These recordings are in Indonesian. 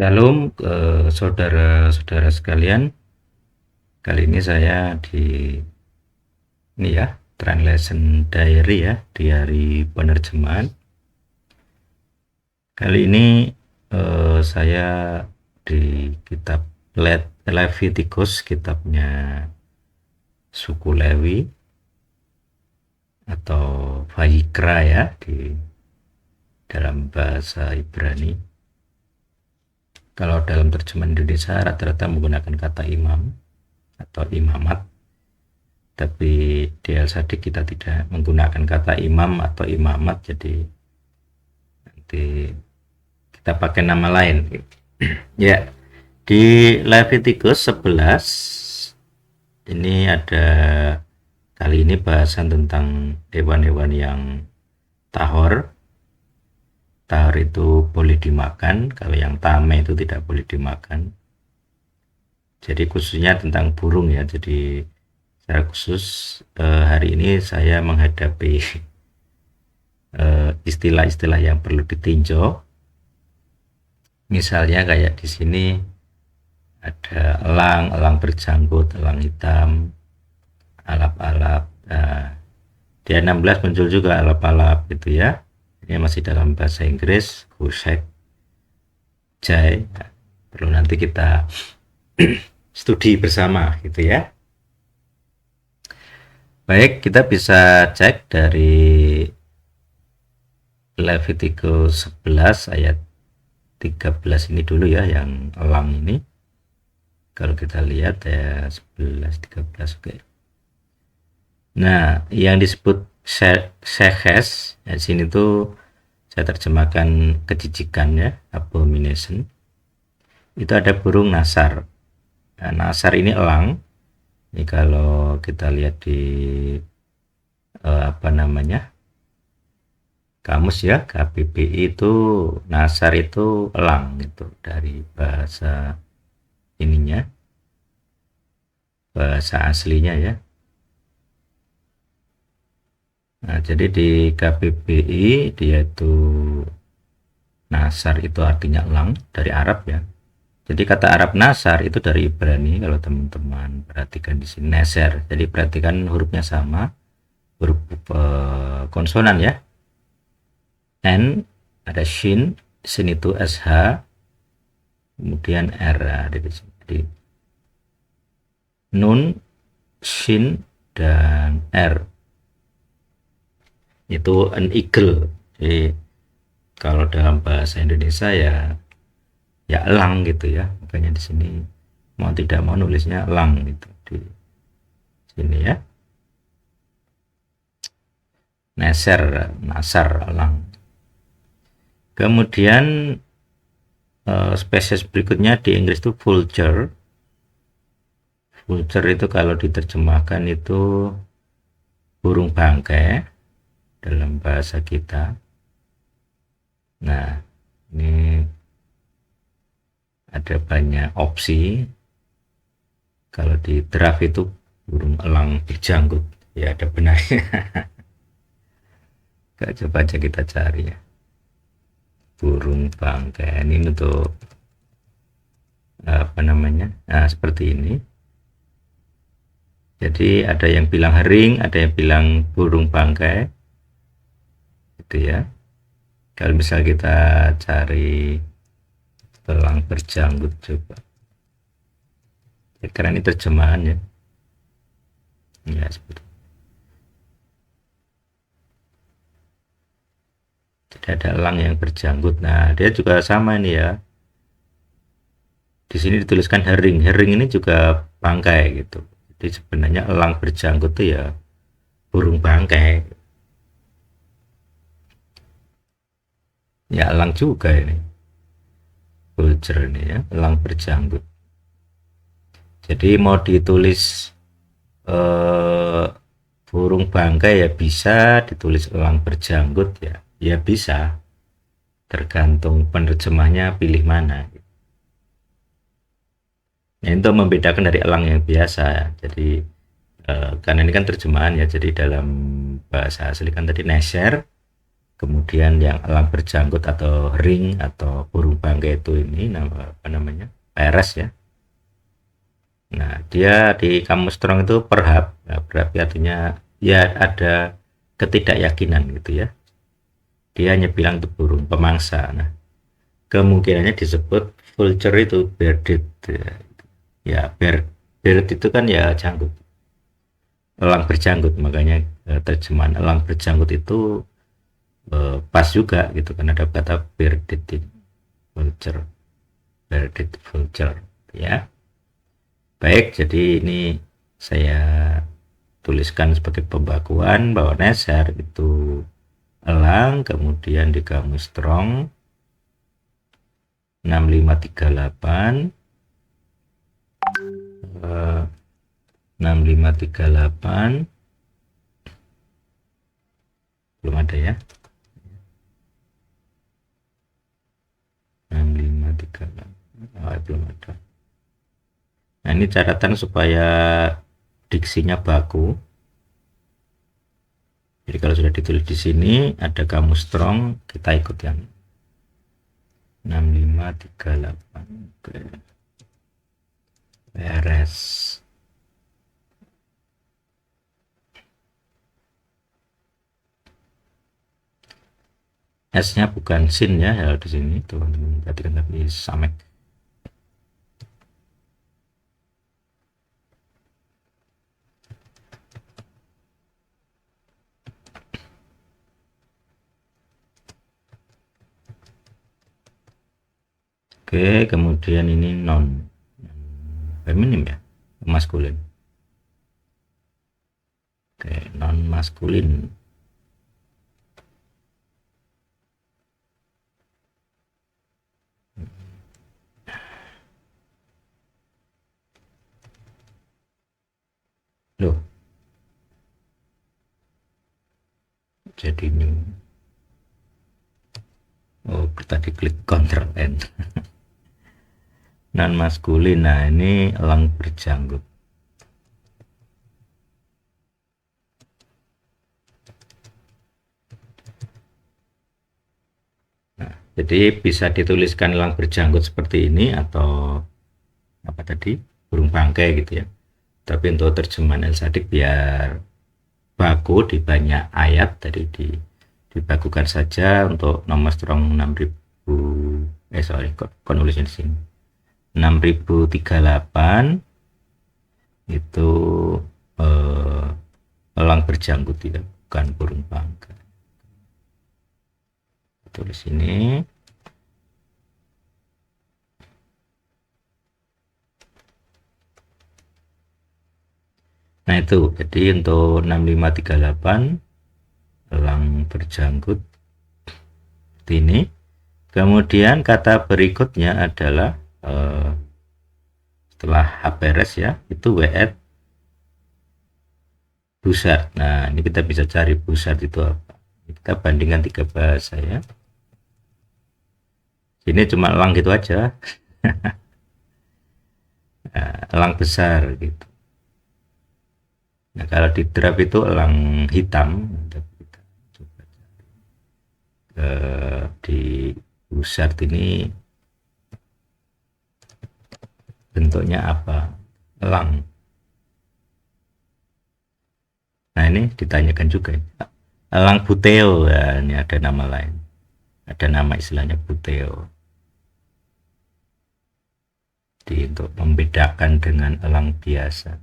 Shalom, saudara-saudara sekalian. Kali ini saya di ini ya, translation diary ya, diary penerjemahan. Kali ini saya di kitab Leviticus, kitabnya suku Lewi atau Vayikra ya di dalam bahasa Ibrani. Kalau dalam terjemahan Indonesia rata-rata menggunakan kata imam atau imamat, tapi di Al-Sadik kita tidak menggunakan kata imam atau imamat, jadi nanti kita pakai nama lain. Ya, di Leviticus 11 ini ada, kali ini bahasan tentang hewan-hewan yang tahor. Tahor itu boleh dimakan, kalau yang tame itu tidak boleh dimakan. Jadi khususnya tentang burung ya, jadi secara khusus hari ini saya menghadapi istilah-istilah yang perlu ditinjau. Misalnya kayak di sini ada elang, elang berjanggut, elang hitam, alap-alap. Nah, di 16 muncul juga alap-alap gitu ya. Ini masih dalam bahasa Inggris, Gusek, Jai. Nah, perlu nanti kita studi bersama gitu ya. Baik, kita bisa cek dari Leviticus 11 ayat 13 ini dulu ya, yang elang ini. Kalau kita lihat ya 11 13, oke. Nah, yang disebut Shekhes ya, di sini tuh saya terjemahkan kejijikan ya, abomination. Itu ada burung nasar. Nah, nasar ini elang. Ini kalau kita lihat di kamus ya, KBBI itu nasar itu elang gitu, dari bahasa ininya, bahasa aslinya ya. Nah, jadi di KBBI dia itu nasar itu artinya elang, dari Arab ya. Jadi kata Arab nasar itu dari Ibrani, kalau teman-teman perhatikan di sini neser. Jadi perhatikan hurufnya sama, huruf konsonan ya. N ada shin, sin itu sh, kemudian r ada di sini. Jadi nun, shin dan r itu an eagle. Jadi kalau dalam bahasa Indonesia ya elang gitu ya, makanya di sini mau tidak mau nulisnya elang gitu di sini ya, neser, nasar, elang. Kemudian spesies berikutnya di Inggris itu vulture. Vulture itu kalau diterjemahkan itu burung bangkai dalam bahasa kita. Nah, ini ada banyak opsi. Kalau di draft itu burung elang berjanggut, ya ada benarnya. Coba aja kita cari ya, burung bangkai ini untuk nah seperti ini. Jadi ada yang bilang hering, ada yang bilang burung bangkai gitu ya. Kalau misal kita cari elang berjanggut, coba ya, karena ini terjemahan ya, ya seperti. Jadi ada elang yang berjanggut. Nah, dia juga sama ini ya, di sini dituliskan hering. Hering ini juga bangkai gitu. Jadi sebenarnya elang berjanggut itu ya burung bangkai. Ya elang juga ini, vulture ini ya, elang berjanggut. Jadi mau ditulis burung bangkai ya bisa, ditulis elang berjanggut ya, ya bisa. Tergantung penerjemahnya pilih mana. Nah, itu membedakan dari elang yang biasa. Jadi karena ini kan terjemahan ya, jadi dalam bahasa asli kan tadi neser, Kemudian yang elang berjanggut atau ring atau burung bangkai itu ini apa namanya, peres ya. Nah, dia di kamus strong itu perhap. Nah, berarti artinya ya ada ketidakyakinan gitu ya. Dia hanya bilang itu burung pemangsa. Nah, kemungkinannya disebut vulture itu bearded ya. Ya, bird itu kan ya janggut, elang berjanggut, makanya terjemahan elang berjanggut itu pas juga gitu kan, ada kata bearded vulture, bearded vulture ya. Baik, jadi ini saya tuliskan sebagai pembakuan bahwa Neser itu elang, kemudian di kamus strong 6538 6538 belum ada ya, 6538 belum ada. Nah, ini catatan supaya diksinya baku. Jadi kalau sudah ditulis di sini ada kamus strong, kita ikut yang 6538. Oke. Beres. S-nya bukan sin ya, ya di sini teman-teman perhatikan, tapi samek. Oke, kemudian ini non feminim ya, maskulin. Oke, non maskulin. Loh, jadi new. Oh, tadi klik Ctrl N. Non maskulin. Nah, ini elang berjanggut. Nah, jadi bisa dituliskan elang berjanggut seperti ini atau apa tadi, burung bangkai gitu ya. Tapi untuk terjemahan El Sadik biar baku di banyak ayat tadi dibakukan saja untuk nomor strong 6000, sorry kok nulisnya di sini 6038 itu eh, elang berjanggut tidak, bukan burung bangkai. Tulis sini. Nah itu, jadi untuk 6538 elang berjanggut ini. Kemudian kata berikutnya adalah setelah HPRS ya, itu WR Bussard. Nah, ini kita bisa cari Bussard itu apa. Kita bandingkan tiga bahasa ya. Ini cuma elang gitu aja. Nah, elang besar gitu. Nah, kalau di draft itu elang hitam. Coba di Bussard ini bentuknya apa? Elang. Nah, ini ditanyakan juga. Elang buteo, ya, ini ada nama lain. Ada nama istilahnya buteo. Untuk membedakan dengan elang biasa.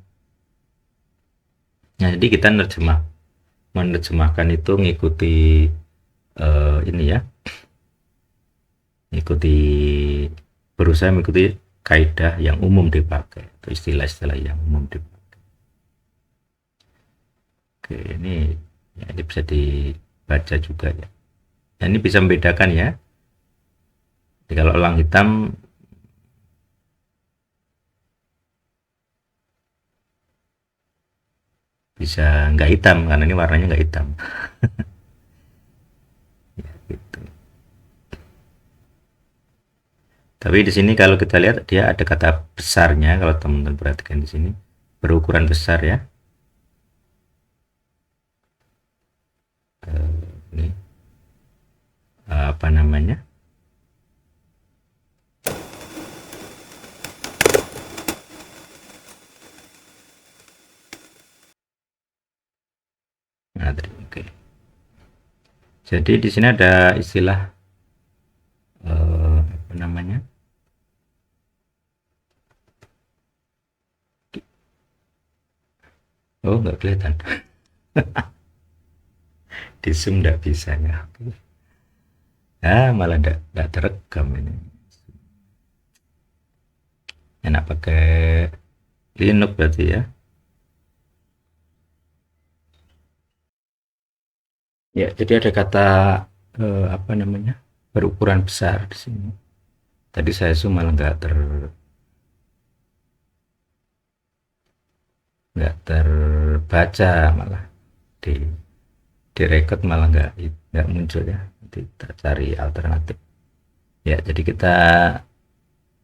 Nah, jadi kita menerjemahkan itu ngikuti ini ya, ngikuti, berusaha mengikuti kaidah yang umum dipakai atau istilah-istilah yang umum dipakai. Oke, ini bisa dibaca juga ya. Nah, ini bisa membedakan ya. Jadi kalau elang hitam bisa nggak hitam karena ini warnanya nggak hitam. Ya, gitu. Tapi di sini kalau kita lihat dia ada kata besarnya, kalau teman-teman perhatikan di sini berukuran besar ya. Ini apa namanya, nah, oke. Jadi di sini ada istilah apa namanya, oh nggak kelihatan, di zoom nggak bisa ya. Oke. Ah malah nggak terekam ini. Enak pakai Linux berarti ya. Ya, jadi ada kata apa namanya, berukuran besar di sini. Tadi saya zoom malah nggak terbaca, malah di record malah nggak muncul ya. Nanti kita cari alternatif. Ya, jadi kita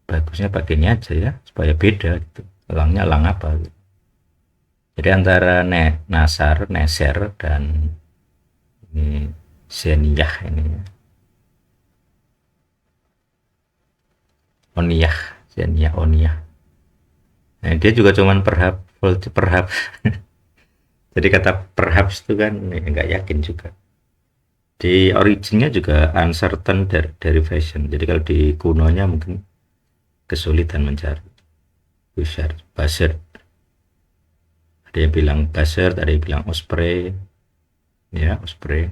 bagusnya pakai ini aja ya, supaya beda gitu. Elangnya elang apa gitu. Jadi antara nasar, neser, dan ini seniyah ini ya. Oniyah, seniyah, oniyah. Nah, dia juga cuman perhap. Jadi kata perhaps itu kan nggak yakin juga. Di originnya juga uncertain derivation. Jadi kalau di kunonya mungkin kesulitan mencari. Buzzard. Ada yang bilang buzzard, ada yang bilang osprey. Ya, osprey.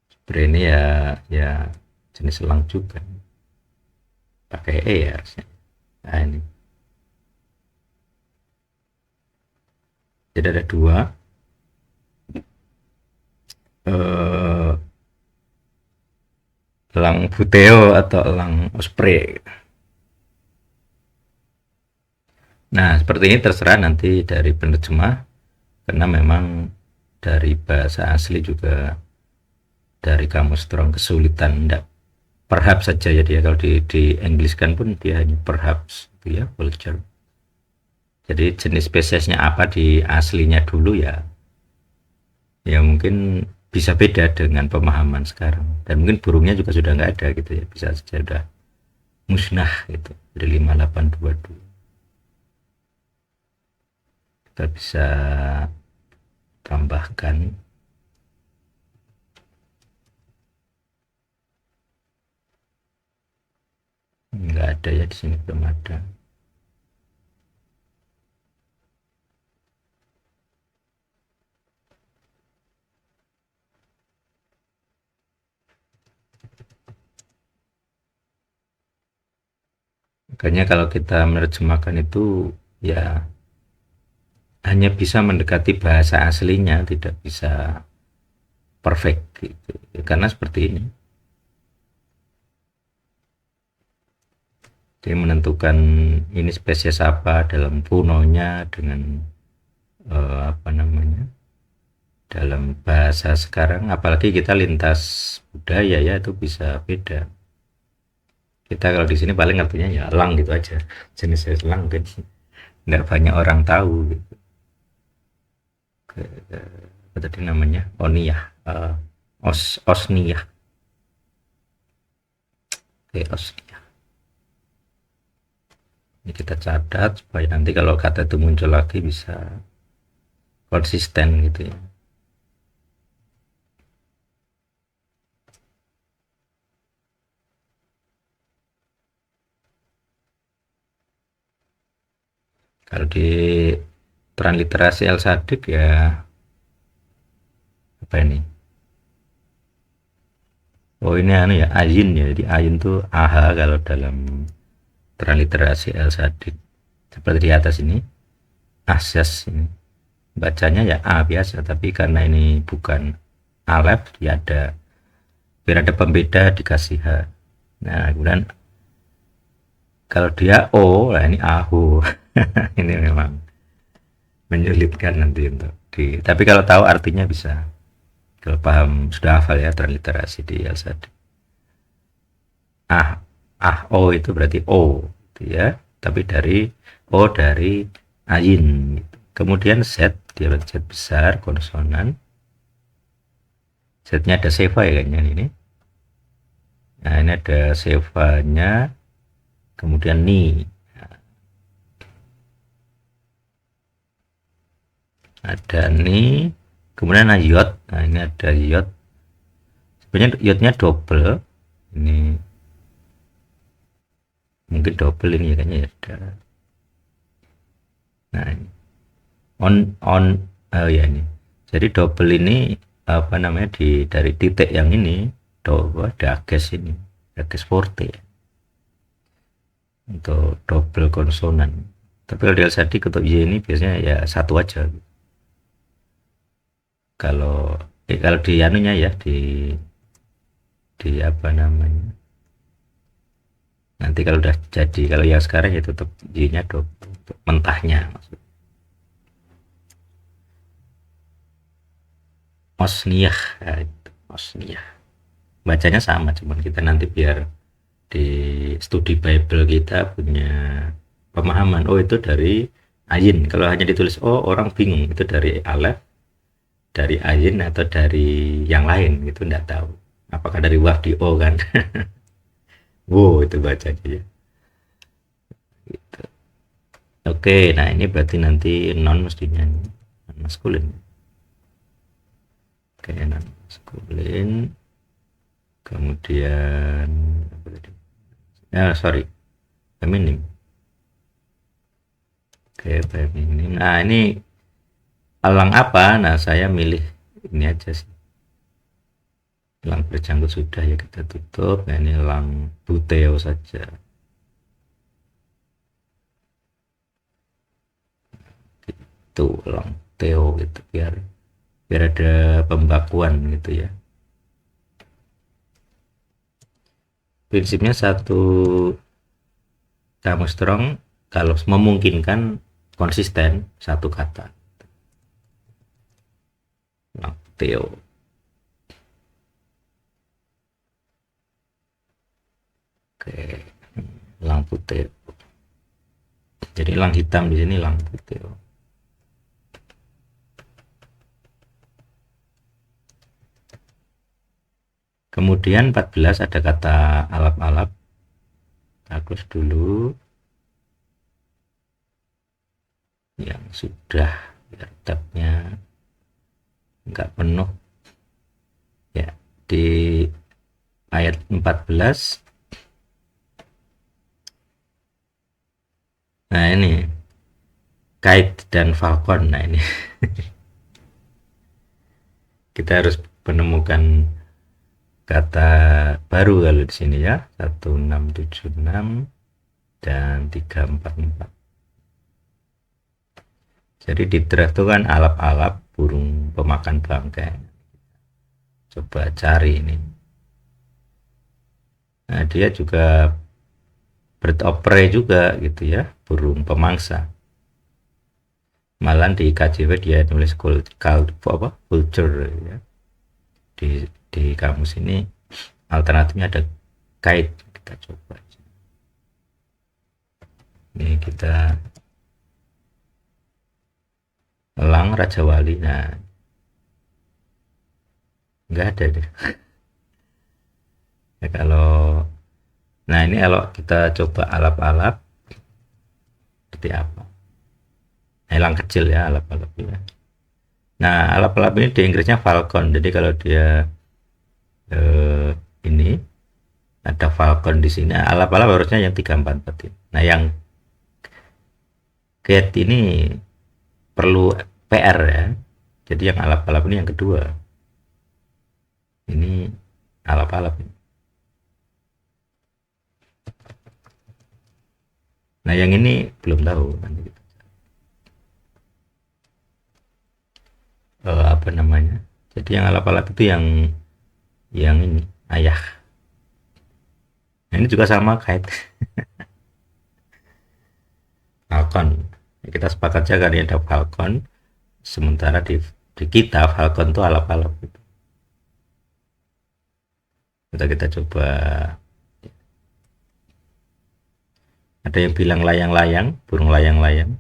Osprey ini ya jenis elang juga. Pakai E ya harusnya. Nah ini. Jadi ada dua. Eh, elang buteo atau elang osprey. Nah, seperti ini terserah nanti dari penerjemah, karena memang dari bahasa asli juga dari kamus strong kesulitan, enggak perhaps saja ya dia, kalau di Inggriskan pun dia hanya perhaps gitu ya, vulture. Jadi jenis spesiesnya apa di aslinya dulu ya, ya mungkin bisa beda dengan pemahaman sekarang, dan mungkin burungnya juga sudah nggak ada gitu ya, bisa saja sudah musnah gitu dari 5822. Kita bisa tambahkan nggak ada ya, di sini belum ada. Makanya kalau kita menerjemahkan itu ya hanya bisa mendekati bahasa aslinya, tidak bisa perfect gitu. Karena seperti ini. Dia menentukan ini spesies apa dalam punonya dengan apa namanya, dalam bahasa sekarang, apalagi kita lintas budaya ya, itu bisa beda. Kita kalau di sini paling artinya ya elang gitu aja, jenis elang kan, nggak banyak orang tahu gitu. Apa tadi namanya, oniyah, osniyah, osniyah. Ini kita catat supaya nanti kalau kata itu muncul lagi bisa konsisten gitu ya. Kalau di transliterasi El Sadik ya, apa ini, oh ini anu ya, ayin ya, jadi ayin tuh aha kalau dalam transliterasi El Sadik, seperti di atas ini, ases ini bacanya ya a biasa, tapi karena ini bukan alef ya, ada biar ada pembeda dikasih h. Nah kemudian kalau dia o, nah ini ahu. Ini memang menyulitkan nanti untuk tapi kalau tahu artinya bisa, kalau paham sudah hafal ya transliterasi di Elsad. ah o itu berarti o gitu ya, tapi dari o dari ayin gitu. Kemudian z, dia berarti z besar konsonan, setnya ada seva ya kayaknya ini. Nah ini ada sevanya, kemudian ni, ada ni, kemudian ada yot. Nah ini ada yot, sebenarnya yotnya double ini, mungkin double ini ya kayaknya ya ada. Nah ini on oh ya ini, jadi double ini apa namanya, dari titik yang ini double ada gas ini, ada gas forte untuk double konsonan. Tapi kalau di LCD untuk Y ini biasanya ya satu aja. Kalau di anunya ya, di apa namanya, nanti kalau udah jadi, kalau yang sekarang ya tetap Y-nya double untuk mentahnya maksudnya. Osniah, ya, itu Osniah. Bacanya sama, cuman kita nanti biar di studi Bible kita punya pemahaman, oh itu dari ayin. Kalau hanya ditulis oh, orang bingung itu dari alef, dari ayin atau dari yang lain gitu, enggak tahu apakah dari waf di o kan. Wow itu bacanya ya gitu. Oke, nah ini berarti nanti non mestinya non maskulin. Oke, non maskulin, kemudian apa tadi, sorry, feminim. Oke, feminim. Nah ini elang apa, nah saya milih ini aja sih, elang berjanggut sudah ya kita tutup. Nah ini elang buteo saja gitu, elang teo gitu, biar biar ada pembakuan gitu ya. Prinsipnya satu kamus strong kalau memungkinkan konsisten satu kata. Elang teo. Oke, elang putih. Jadi elang hitam di sini elang putih. Kemudian 14 ada kata alap-alap. Hapus dulu yang sudah, biar tabnya nggak penuh ya. Di ayat 14, nah ini kite dan falcon. Nah ini kita harus menemukan kata baru kalau di sini ya, 1676 dan 344. Jadi di draft itu kan alap-alap, burung pemakan bangkai. Coba cari ini. Nah dia juga bird of prey juga gitu ya, burung pemangsa. Malah di KJW dia nulis culture ya. Di kamus ini alternatifnya ada kite. Kita coba aja. Ini kita elang Raja Wali. Nah nggak ada deh. Ya, nah ini kalau kita coba alap-alap seperti apa, nah, elang kecil ya, alap-alap ya. Nah alap-alap ini di Inggrisnya falcon, jadi kalau dia ini ada falcon di sini, alap-alap harusnya yang 344 ini. Nah yang cat ini perlu PR ya, jadi yang alap-alap ini yang kedua, ini alap-alap ini. Nah yang ini belum tahu nanti kita apa namanya, jadi yang alap-alap itu yang ini ayah. Nah, ini juga sama kite. Falcon, kita sepakat saja kan ada falcon, sementara di kita falcon itu alap-alap gitu. Kita coba, ada yang bilang layang-layang, burung layang-layang.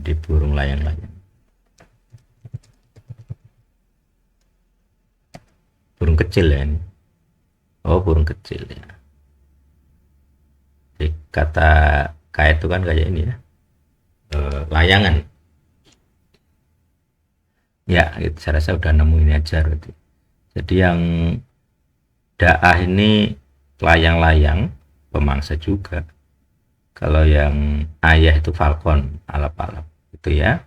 Jadi burung layang-layang. Burung kecil ya ini. Oh, burung kecil ya. Jadi kata kait itu kan kayak ini ya. Layangan. Ya, itu saya rasa udah nemu ini aja berarti. Jadi yang daah ini layang-layang, pemangsa juga. Kalau yang ayah itu falcon, alap-alap. Itu ya.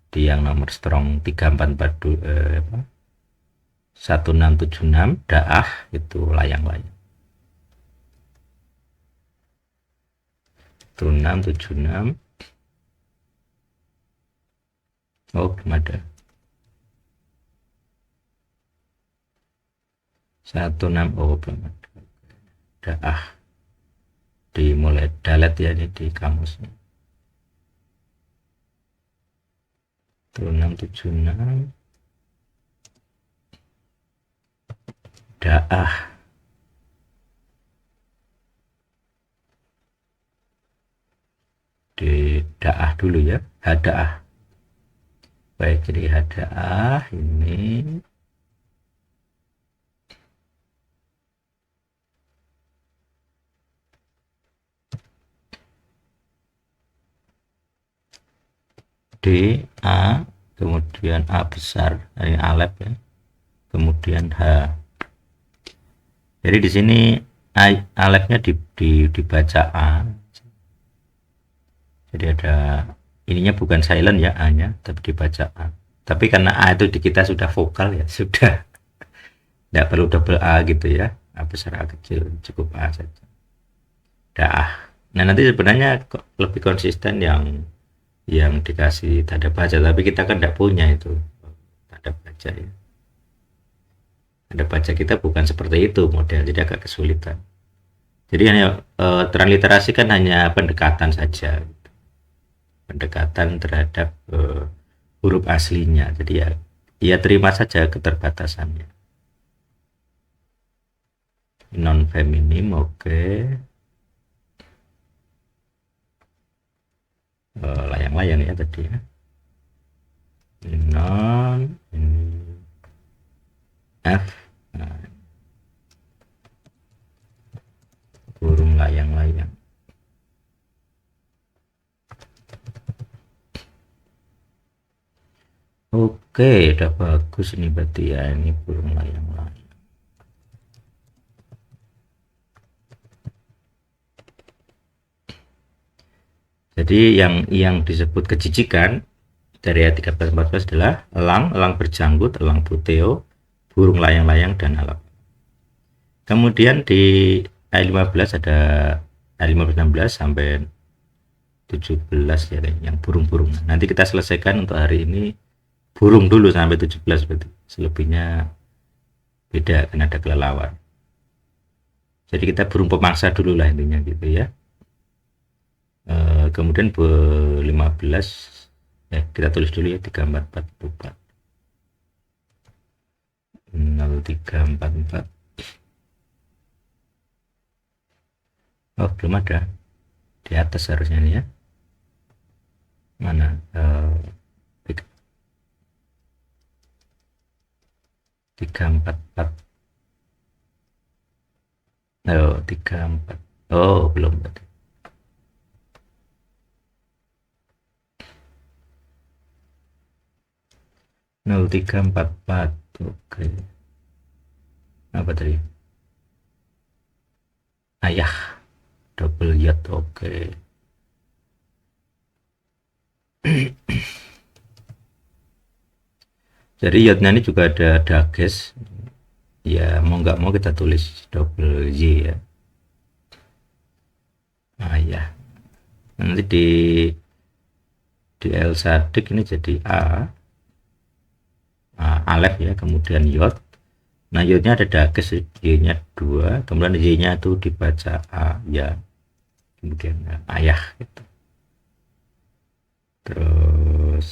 Di yang nomor strong 3442 1676 daah itu layang-layang. 1676. Oh, belum ada. 16, oh belum ada. Daah dimulai dalet ya ini di kamusnya. 1676 daah. Di daah dulu ya, hadaah. Baik, jadi hadaah ini D A, kemudian A besar, ini alef ya, kemudian H. Jadi di sini alefnya dibaca A. Jadi ada ininya bukan silent ya A-nya, tapi dibaca A. Tapi karena A itu di kita sudah vokal ya, sudah tidak perlu double A gitu ya. A besar A kecil cukup A saja. Daah. Nah nanti sebenarnya lebih konsisten yang dikasih tanda baca, tapi kita kan tidak punya itu tanda baca ya. Tanda baca kita bukan seperti itu model, jadi agak kesulitan. Jadi hanya transliterasi kan hanya pendekatan saja, pendekatan terhadap huruf aslinya. Jadi ya terima saja keterbatasannya. Non feminim, oke. Layang-layang ya tadi ya. Non ini F. Nah, burung layang-layang. Oke, udah bagus ini berarti ya, ini burung layang-layang. Jadi yang disebut kejijikan dari ayat 13-14 adalah elang berjanggut, elang buteo, burung layang-layang dan alap. Kemudian di ayat 15 ada ayat 15 16 sampai 17 ya yang burung-burung. Nanti kita selesaikan untuk hari ini burung dulu sampai 17 berarti. Selebihnya beda karena ada kelelawar. Jadi kita burung pemangsa dulu lah intinya gitu ya. Kemudian 15 kita tulis dulu ya 3444 0344. Oh belum ada, di atas harusnya nih ya. Mana 344. Oh 34. Oh belum berarti. 0344. Oke. Apa tadi? Ayah. Double yot. Oke. Jadi yotnya ini juga ada dages. Ya mau nggak mau kita tulis double y ya. Ayah. Nanti di L sadik ini jadi alef ya, kemudian yot. Nah yotnya ada dages, y-nya 2, kemudian y-nya itu dibaca a ya, kemudian ayah gitu. Terus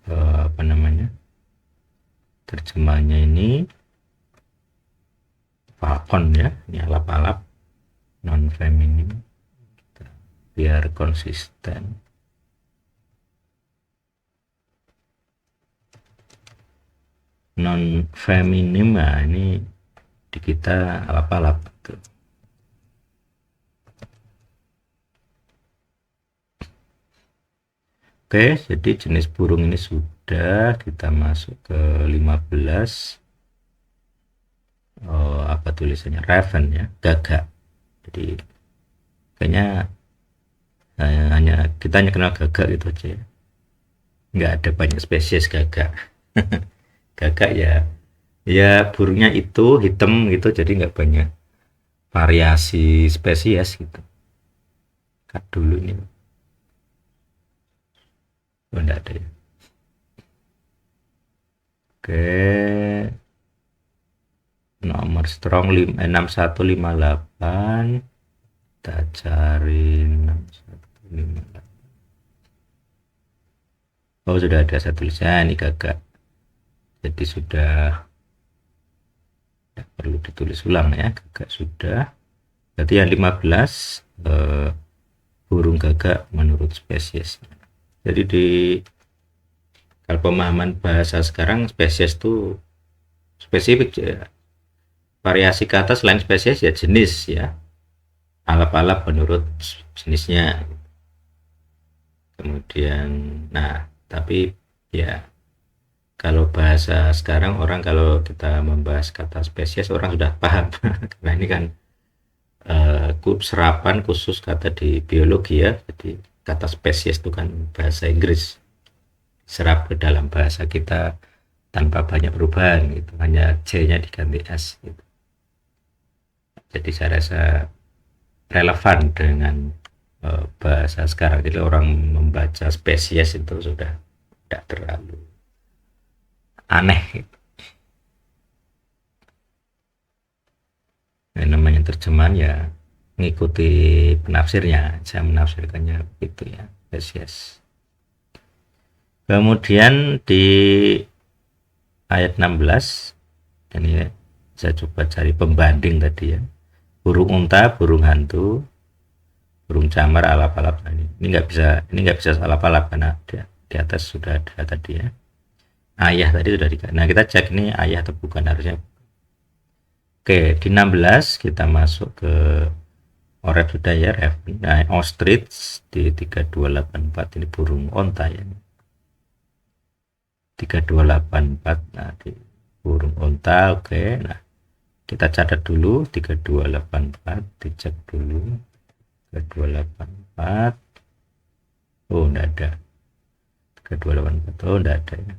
apa namanya, terjemahnya ini falcon ya, ini alap-alap non feminim, biar konsisten. Non feminim, nah ini di kita alap-alap tuh. Oke, jadi jenis burung ini sudah, kita masuk ke 15. Apa tulisannya, raven ya, gagak. Jadi kayaknya hanya kita hanya kenal gagak gitu aja ya. Nggak ada banyak spesies gagak. Gagak ya, ya burungnya itu hitam gitu, jadi nggak banyak variasi spesies gitu. Kat dulu ini, oh nggak ada ya. Oke, nomor strong 6158, kita cari 6158. Oh sudah ada satu tulisan ini gagak, jadi sudah tidak perlu ditulis ulang ya, gagak sudah. Berarti yang 15 burung gagak menurut spesies. Jadi di kalau pemahaman bahasa sekarang, spesies itu spesifik ya. Variasi kata selain spesies ya jenis ya. Alap-alap menurut jenisnya. Kemudian, nah tapi ya kalau bahasa sekarang orang kalau kita membahas kata spesies orang sudah paham. Karena ini kan serapan khusus kata di biologi ya. Jadi kata spesies itu kan bahasa Inggris, serap ke dalam bahasa kita tanpa banyak perubahan gitu, hanya C-nya diganti S gitu. Jadi saya rasa relevan dengan bahasa sekarang. Jadi orang membaca spesies itu sudah tidak terlalu aneh gitu. Nah, namanya terjemahan ya mengikuti penafsirnya, saya menafsirkannya begitu ya, spesies. Kemudian di ayat 16 ini saya coba cari pembanding tadi ya, burung unta, burung hantu, burung camar, alap-alap. Nah, ini nggak bisa alap-alap karena di atas sudah ada tadi ya, ayah tadi sudah dikasih. Nah kita cek ini ayah atau bukan, harusnya. Oke, di 16 kita masuk ke oret sudah ya, nah, ostrich di 3284, ini burung onta ya, 3284. Nah di burung onta. Oke, nah kita catat dulu 3284, dicek dulu 3284. Oh enggak ada 3284, oh enggak ada ya.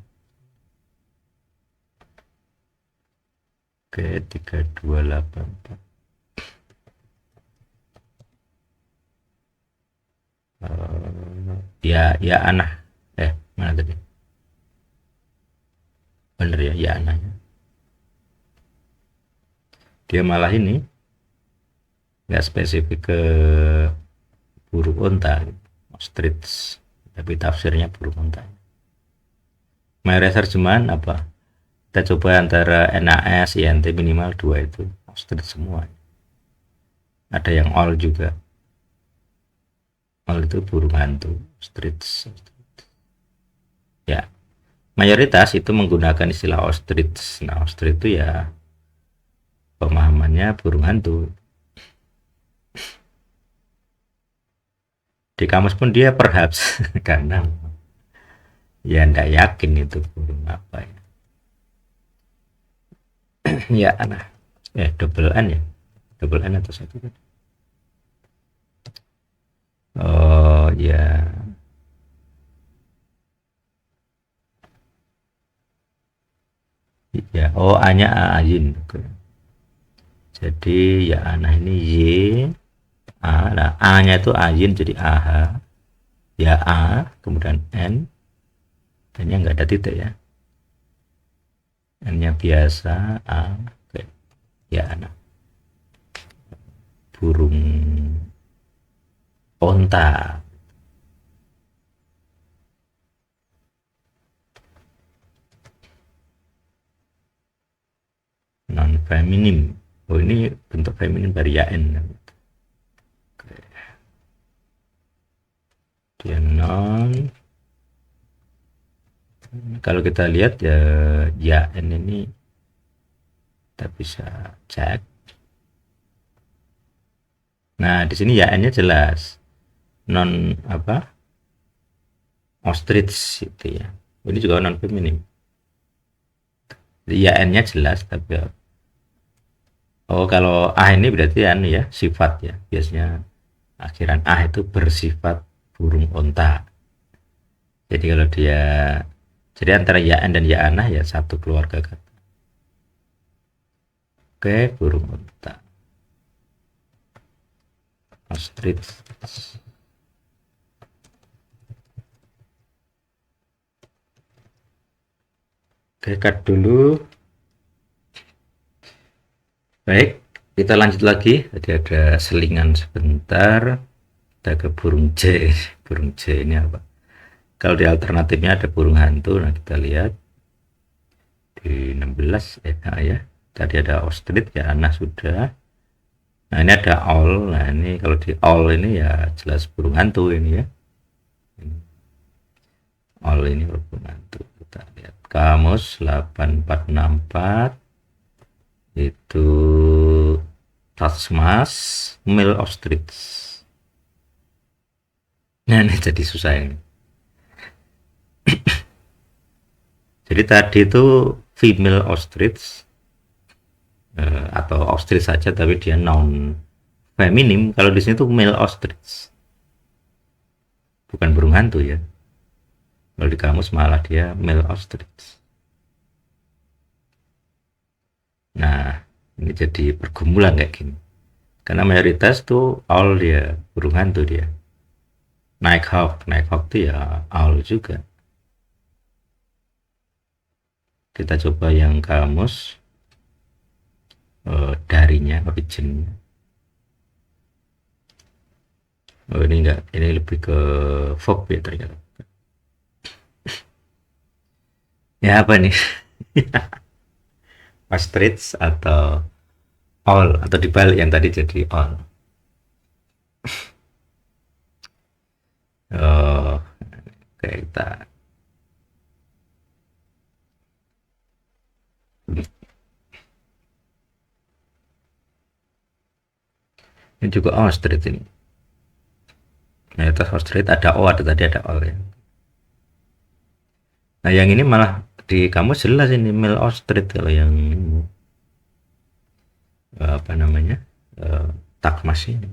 Oke, 3284. Ya anak, mana tadi, bener ya, ya anaknya dia malah ini nggak spesifik ke burung unta, ostrich, tapi tafsirnya burung unta. Mayoritas terjemahan apa, kita coba antara NAS INT minimal 2 itu ostrich semua. Ada yang all juga, all itu burung hantu, ostrich. Ya mayoritas itu menggunakan istilah ostrich. Nah ostrich itu ya pemahamannya burung hantu. Di kamus pun dia perhaps karena ya ndak yakin itu burung apa ya. Ya nah, double N ya, double N atau satu kan. Oh ya, ya, oh A nya Ayin. Oke. Jadi ya anak ini Y A, nah A nya itu Ayin jadi AH, ya A kemudian N, dan nya nggak ada titik ya, N nya biasa A. Oke. Ya anak burung onta. Non feminim. Oh, ini bentuk feminin dari yaen. Dia non. Kalau kita lihat ya, yaen ini kita bisa cek. Nah, di sini yaennya jelas non apa, ostrich itu ya. Ini juga non feminim. Yaennya jelas tapi oh, kalau ah ini berarti anu ya, sifat ya. Biasanya akhiran ah itu bersifat burung onta. Jadi kalau dia, jadi antara yaan dan yaanah ya satu keluarga kata. Oke, burung onta. Ostrich. Oke, cut dulu. Baik, kita lanjut lagi. Tadi ada selingan sebentar. Kita ke burung J. Burung J ini apa? Kalau di alternatifnya ada burung hantu. Nah, kita lihat di 16 ya. Tadi ada ostrich ya, anah sudah. Nah, ini ada owl. Nah, ini kalau di owl ini ya jelas burung hantu ini ya. Owl ini burung hantu. Kita lihat kamus 8464 itu Tasmas male ostrich. Nah, ini jadi susah ini. Jadi tadi itu female ostrich atau ostrich saja tapi dia non feminim. Kalau di sini tuh male ostrich, bukan burung hantu ya. Kalau di kamus malah dia male ostrich. Nah, ini jadi pergumulan kayak gini. Karena mayoritas tuh owl dia, burung hantu dia. Nighthawk itu ya owl juga. Kita coba yang kamus darinya, originnya. Oh, ini enggak, ini lebih ke folk ya ternyata. Ya apa nih? Ostrich atau owl, atau dibalik yang tadi jadi owl. Oh, kayak kita ini juga ostrich ini. Nah, itu ostrich ada o, ada tadi ada owl ya. Nah, yang ini malah di kamu jelas ini male ostrich. Kalau yang ini, apa namanya, takmas ini.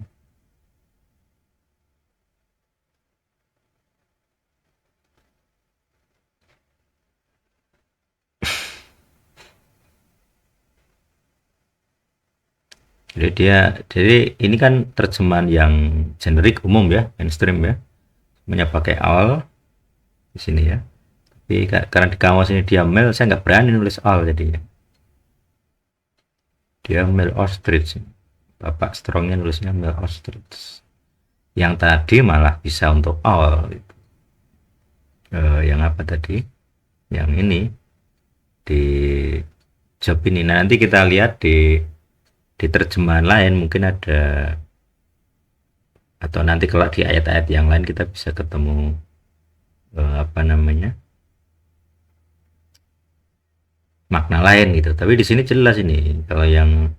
Jadi ini kan terjemahan yang generik umum ya, mainstream ya, semuanya pakai owl di sini ya. Tapi karena di kamus ini dia male, saya nggak berani nulis owl jadinya. Dia male ostrich. Bapak strongnya nulisnya male ostrich. Yang tadi malah bisa untuk owl. Gitu. Yang apa tadi? Yang ini di job ini. Nah, nanti kita lihat di terjemahan lain mungkin ada, atau nanti kalau di ayat-ayat yang lain kita bisa ketemu apa namanya, makna lain gitu. Tapi di sini jelas ini kalau yang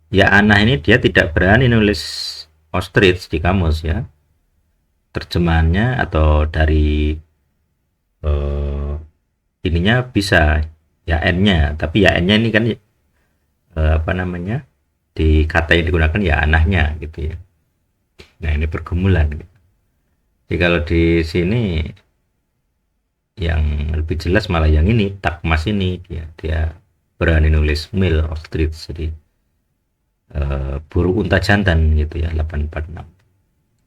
ya anah ini dia tidak berani nulis ostrich di kamus ya. Terjemahannya atau dari ininya bisa ya n-nya, tapi ya n-nya ini kan apa namanya, di kata yang digunakan ya anahnya gitu ya. Nah, ini pergumulan gitu. Jadi kalau di sini yang lebih jelas malah yang ini takmas ini dia berani nulis male ostrich, jadi burung unta jantan gitu ya, 846.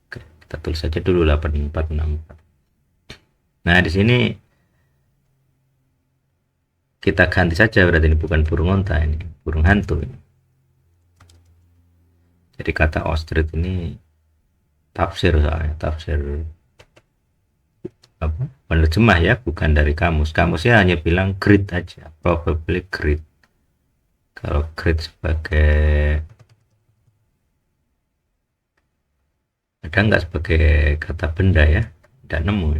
Oke, kita tulis saja dulu 8464. Nah, di sini kita ganti saja, berarti ini bukan burung unta, ini burung hantu ini. Jadi kata ostrich ini tafsir, soalnya tafsir apa, penerjemah ya, bukan dari kamus. Kamusnya hanya bilang great aja, probably great. Kalau great sebagai, ada nggak sebagai kata benda ya? Tidak nemu.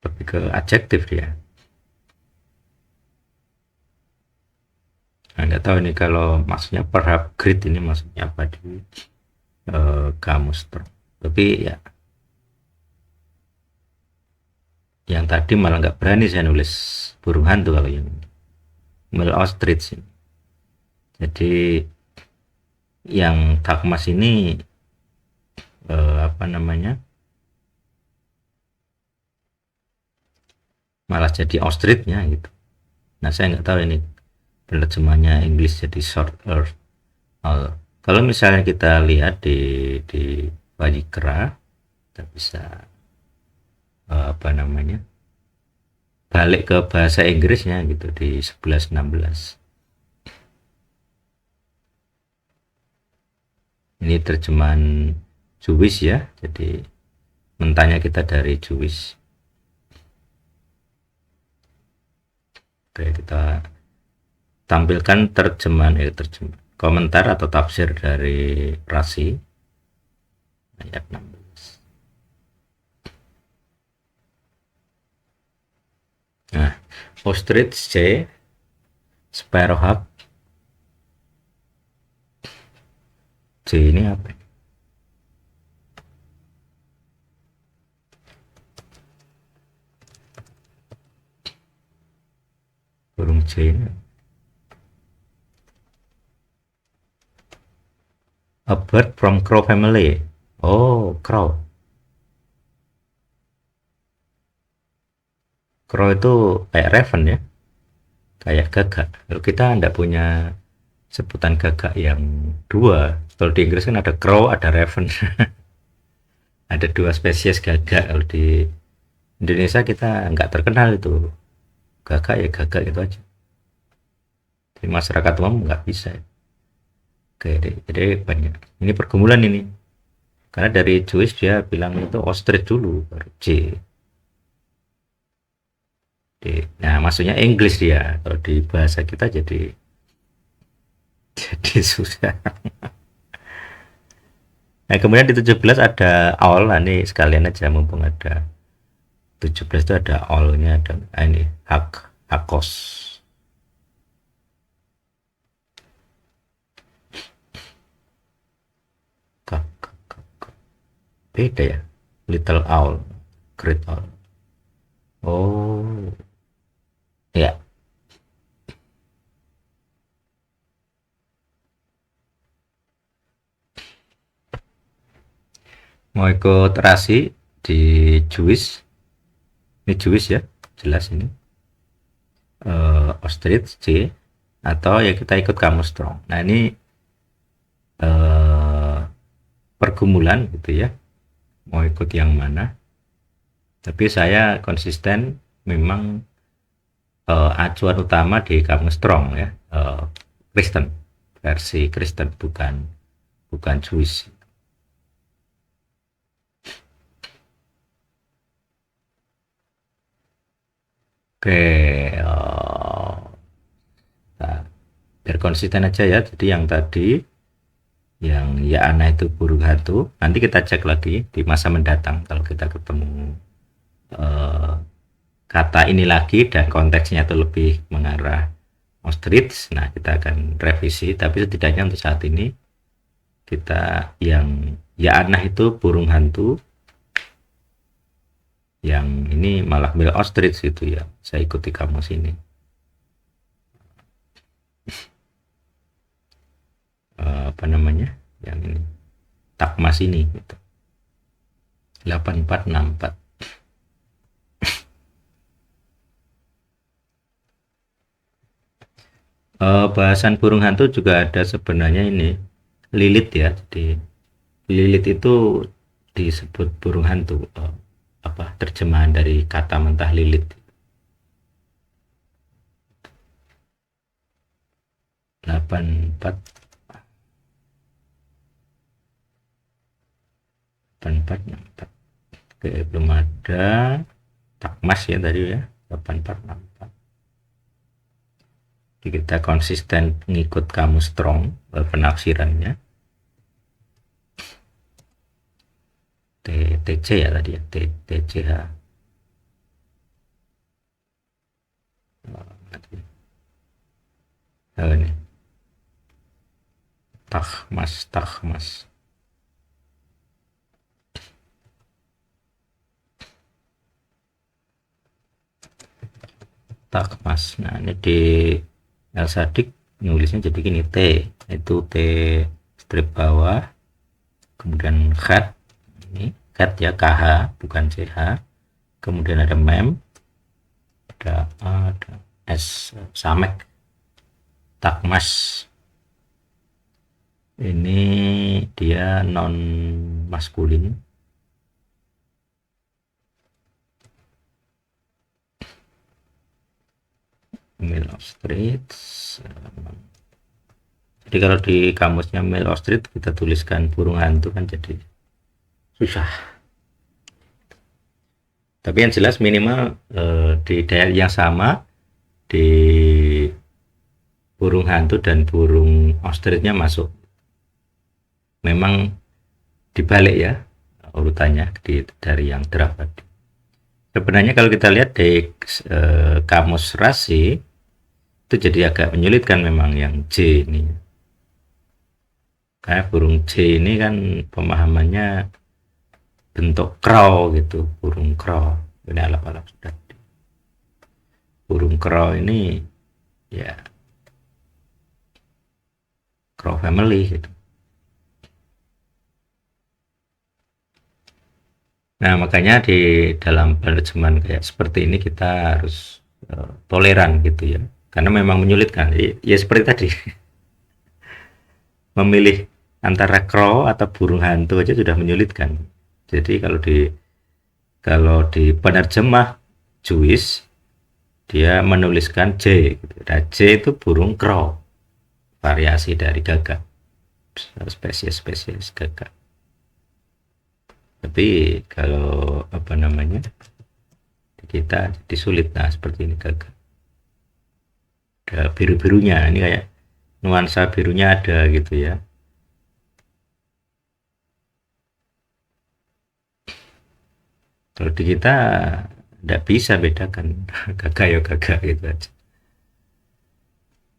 Lebih ke adjektif dia. Nah, nggak tahu ini kalau maksudnya perhaps great ini maksudnya apa di kamus term. Tapi ya, yang tadi malah nggak berani saya nulis burung hantu kalau yang male ostrich ini. Jadi yang takmas ini apa namanya, malah jadi ostrichnya gitu. Nah saya nggak tahu ini penerjemahnya English jadi short earth. Kalau misalnya kita lihat di Wajikra, kita bisa apa namanya, balik ke bahasa Inggrisnya gitu di 1116. Ini terjemahan Jewish ya, jadi mentahnya kita dari Jewish. Oke, kita tampilkan terjemahan komentar atau tafsir dari Rasi ayat 16. Nah, ostrich C, sparrowhawk C ini apa? Burung C ini a bird from crow family. Oh, crow. Crow itu kayak raven ya, kayak gagak. Kalau kita tidak punya sebutan gagak yang dua. Kalau di Inggris kan ada crow, ada raven. Ada dua spesies gagak. Kalau di Indonesia kita nggak terkenal itu. Gagak ya gagak itu aja. Di masyarakat umum nggak bisa. Oke, jadi banyak. Ini pergumulan ini. Karena dari Jewish dia bilang itu ostrich dulu, baru C. Nah, maksudnya English dia. Kalau di bahasa kita jadi susah. Nah, kemudian di 17 ada owl. Nah, ini sekalian aja mumpung ada 17 itu ada owlnya, ada ini hakos. Beda ya. Little owl, great owl. Oh, ya. Mau ikut rasi di Jewish. Ini Jewish ya, jelas ini. Ostrich C, atau ya kita ikut kamus strong. Nah ini eh, pergumulan gitu ya, mau ikut yang mana. Tapi saya konsisten memang acuan utama di kamus strong ya, Kristen, versi Kristen, bukan bukan Jewish. Oke, nah, biar konsisten aja ya. Jadi yang tadi, yang ya anak itu burung hantu, nanti kita cek lagi di masa mendatang kalau kita ketemu eh, kata ini lagi dan konteksnya itu lebih mengarah ostrich. Nah kita akan revisi, tapi setidaknya untuk saat ini kita yang ya anak itu burung hantu, yang ini malah mil ostrich gitu ya, saya ikuti kamus ini. Apa namanya, yang ini takmas ini gitu, 8464. Bahasan burung hantu juga ada sebenarnya ini, lilit ya. Jadi lilit itu disebut burung hantu, apa terjemahan dari kata mentah lilit. 84 8464. Oke, belum ada takmas ya tadi ya, 8464. Jadi kita konsisten mengikut kamus strong penafsirannya. TC ya tadi ya, TCH. Oh, ini takmas. Nah ini di El Sadik nulisnya jadi gini, T itu T strip bawah, kemudian khat, ini khat ya, KH bukan CH, kemudian ada mem, ada A, ada S, samek. Takmas ini dia non maskulin. Male ostrich. Jadi kalau di kamusnya male ostrich kita tuliskan burung hantu kan jadi susah. Tapi yang jelas minimal di daerah yang sama, di burung hantu dan burung ostrichnya masuk. Memang dibalik ya urutannya dari yang draft tadi. Sebenarnya kalau kita lihat di kamus rasi itu jadi agak menyulitkan memang yang J ini. Kayak burung J ini kan pemahamannya bentuk crow gitu, burung crow. Ini alap-alap sudah. Burung crow ini ya crow family gitu. Nah, makanya di dalam penerjemahan kayak seperti ini kita harus toleran gitu ya. Karena memang menyulitkan. Ya seperti tadi. Memilih antara crow atau burung hantu aja sudah menyulitkan. Jadi kalau di penerjemah Jewish dia menuliskan J gitu. Nah, J itu burung crow. Variasi dari gagak. Spesies gagak. Tapi kalau apa namanya kita jadi sulit, nah seperti ini gagak, ada biru-birunya, ini kayak nuansa birunya ada gitu ya. Kalau di kita tidak bisa bedakan gagak ya gagak gitu aja.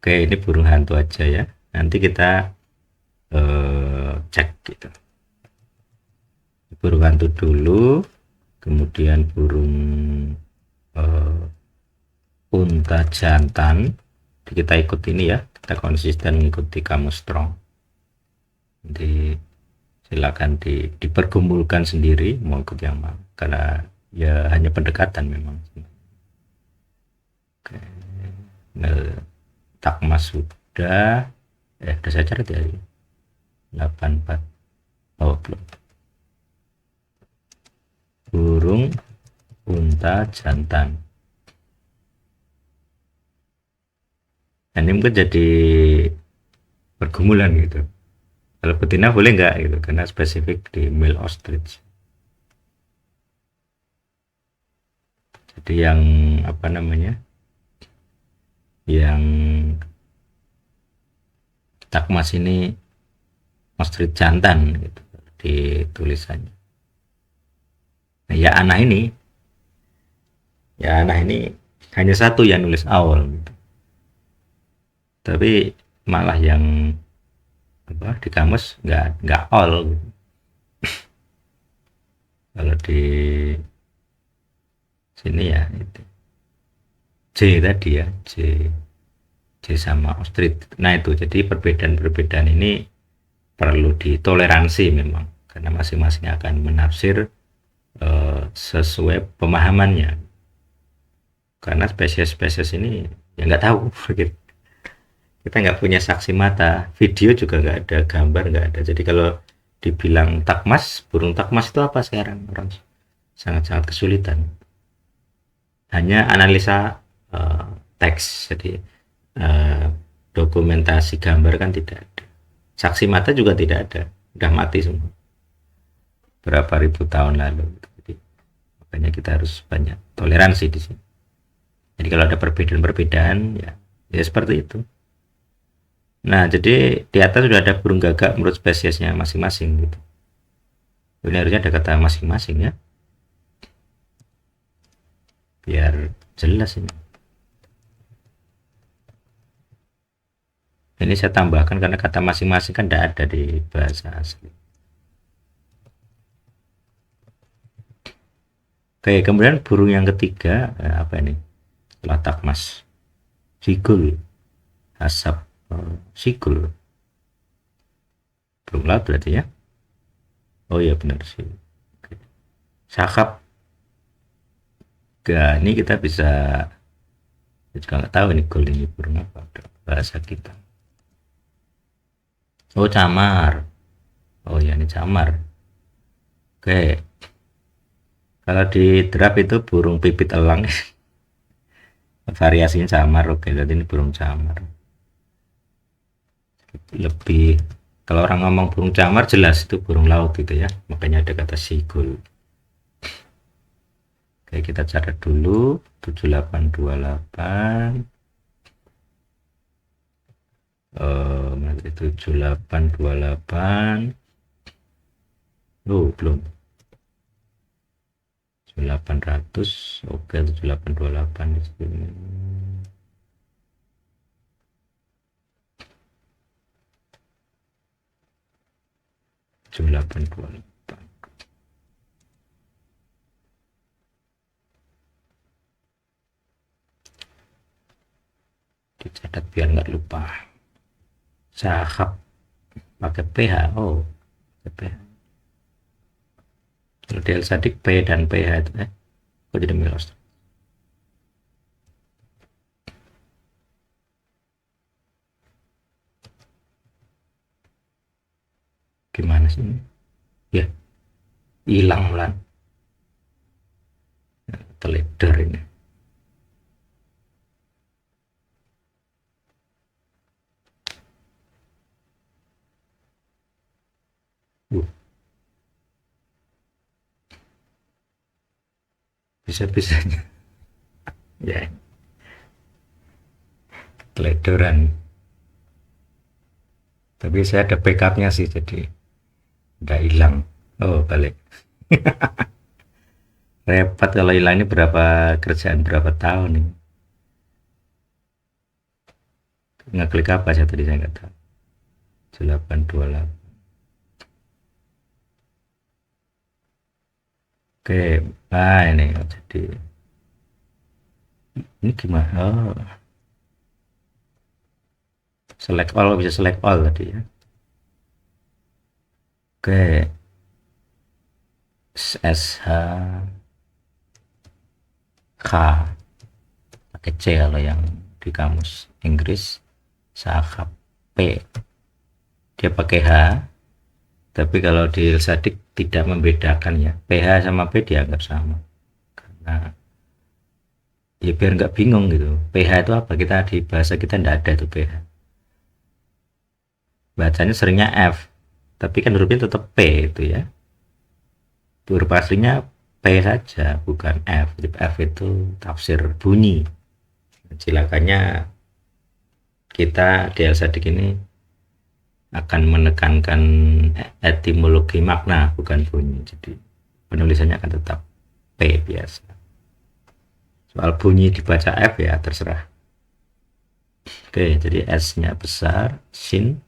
Oke, ini burung hantu aja ya, nanti kita cek gitu. Burung hantu dulu, kemudian burung unta jantan. Kita ikut ini ya, kita konsisten mengikuti kamus strong. Nanti silakan dipergumulkan sendiri mau ikut yang mana, karena ya hanya pendekatan memang. Oke. Nah, takmas sudah saya catat ya, 84. Oh belum. Burung unta jantan. Nah, ini mungkin jadi pergumulan gitu. Kalau betina boleh nggak gitu, karena spesifik di male ostrich. Jadi yang apa namanya, yang takmas ini ostrich jantan gitu di tulisannya. Nah, ya anak ini hanya satu yang nulis awal gitu. Tapi malah yang apa di kamus nggak all gitu. Kalau di sini ya itu J tadi ya, J sama ostrich. Nah itu jadi perbedaan ini perlu ditoleransi memang, karena masing-masing akan menafsir sesuai pemahamannya, karena spesies-spesies ini ya nggak tahu kita nggak punya saksi mata, video juga nggak ada, gambar nggak ada. Jadi kalau dibilang takmas, burung takmas itu apa sekarang, orang sangat-sangat kesulitan, hanya analisa teks. Jadi dokumentasi gambar kan tidak ada, saksi mata juga tidak ada, udah mati semua. berapa ribu tahun lalu. Jadi makanya kita harus banyak toleransi di sini. Jadi kalau ada perbedaan-perbedaan ya, ya seperti itu. Nah, jadi di atas sudah ada burung gagak menurut spesiesnya masing-masing gitu. Ini harusnya ada kata masing-masing ya, biar jelas ini. Ini saya tambahkan karena kata masing-masing kan tidak ada di bahasa asli. Oke, kemudian burung yang ketiga apa ini? Latak mas, sigul, asap, sigul. Burung laut berarti ya? Oh iya benar sih. Oke. Sakap. Gak, ini kita bisa, saya juga nggak tahu ini gol ini burung apa bahasa kita. Oh camar. Oh ya ini camar. Oke. Kalau di drap itu burung pipit elang. Variasinya camar. Oke, jadi ini burung camar. Lebih, kalau orang ngomong burung camar jelas itu burung laut gitu ya. Makanya ada kata sigul. Oke, kita catat dulu 7828. Nanti 7828. Oh, belum. 800. Oke, 7828 di sini. 7828. Dicatat biar nggak lupa. Sahab pakai PH. Oh, pakai PH. Kalau DL Sadik P dan PH itu kok jadi Milos? Gimana sih ini? Ya, hilang lan. Teledor ini. Bisa-bisanya. Ya, teledoran. Tapi saya ada backupnya sih, jadi udah hilang. Oh, balik. Repot kalau hilang ini berapa kerjaan berapa tahun nih. Ngeklik apa saya tadi saya nggak tahu. 828. Oke, ini jadi ini gimana? Oh, select all, bisa select all tadi ya. Oke, SH K pakai C kalau yang di kamus Inggris. Sahab P dia pakai H, tapi kalau di Sadik tidak membedakan ya, PH sama P dianggap sama karena ya biar nggak bingung gitu. PH itu apa, kita di bahasa kita tidak ada itu PH, bacanya seringnya F tapi kan hurufnya tetap P itu ya, huruf aslinya P saja bukan F. Jadi F itu tafsir bunyi. Silakannya kita di Sadik ini akan menekankan etimologi makna bukan bunyi, jadi penulisannya akan tetap P biasa. Soal bunyi dibaca F ya terserah. Oke, jadi S nya besar, sin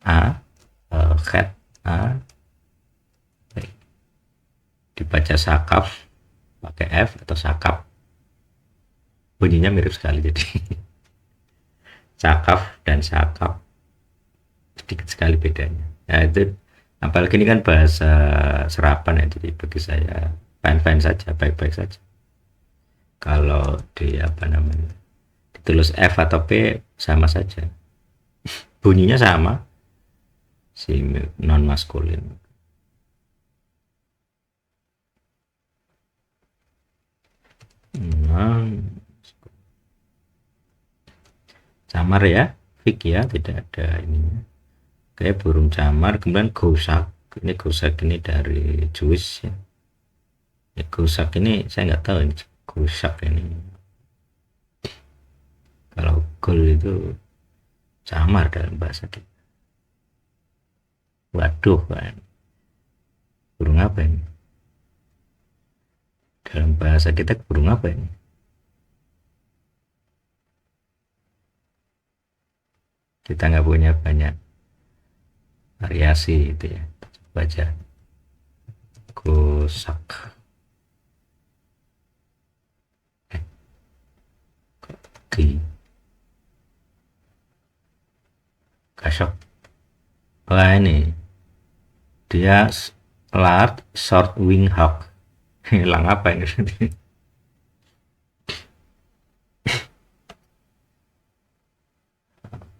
A, khat A, dibaca sakaf pakai F atau sakap, bunyinya mirip sekali jadi sakaf dan sakap sedikit sekali bedanya ya. Itu apalagi ini kan bahasa serapan ya, jadi bagi saya fine-fine saja, baik-baik saja. Kalau di apa namanya ditulis F atau P sama saja, bunyinya sama, si non maskulin. Camar ya, fik ya, tidak ada ininya. Kayak burung camar, kemudian gosak. Ini gusak ini dari Jewish ya. Ya, gusak ini saya nggak tahu ini gusak ini. Kalau gul itu samar dalam bahasa kita. Waduh, kan. Burung apa ini? Dalam bahasa kita burung apa ini? Kita nggak punya banyak variasi itu ya. Coba aja. Gusak. Ki. Kasok. Wah ini. Dia large short wing hawk. Hilang apa ini?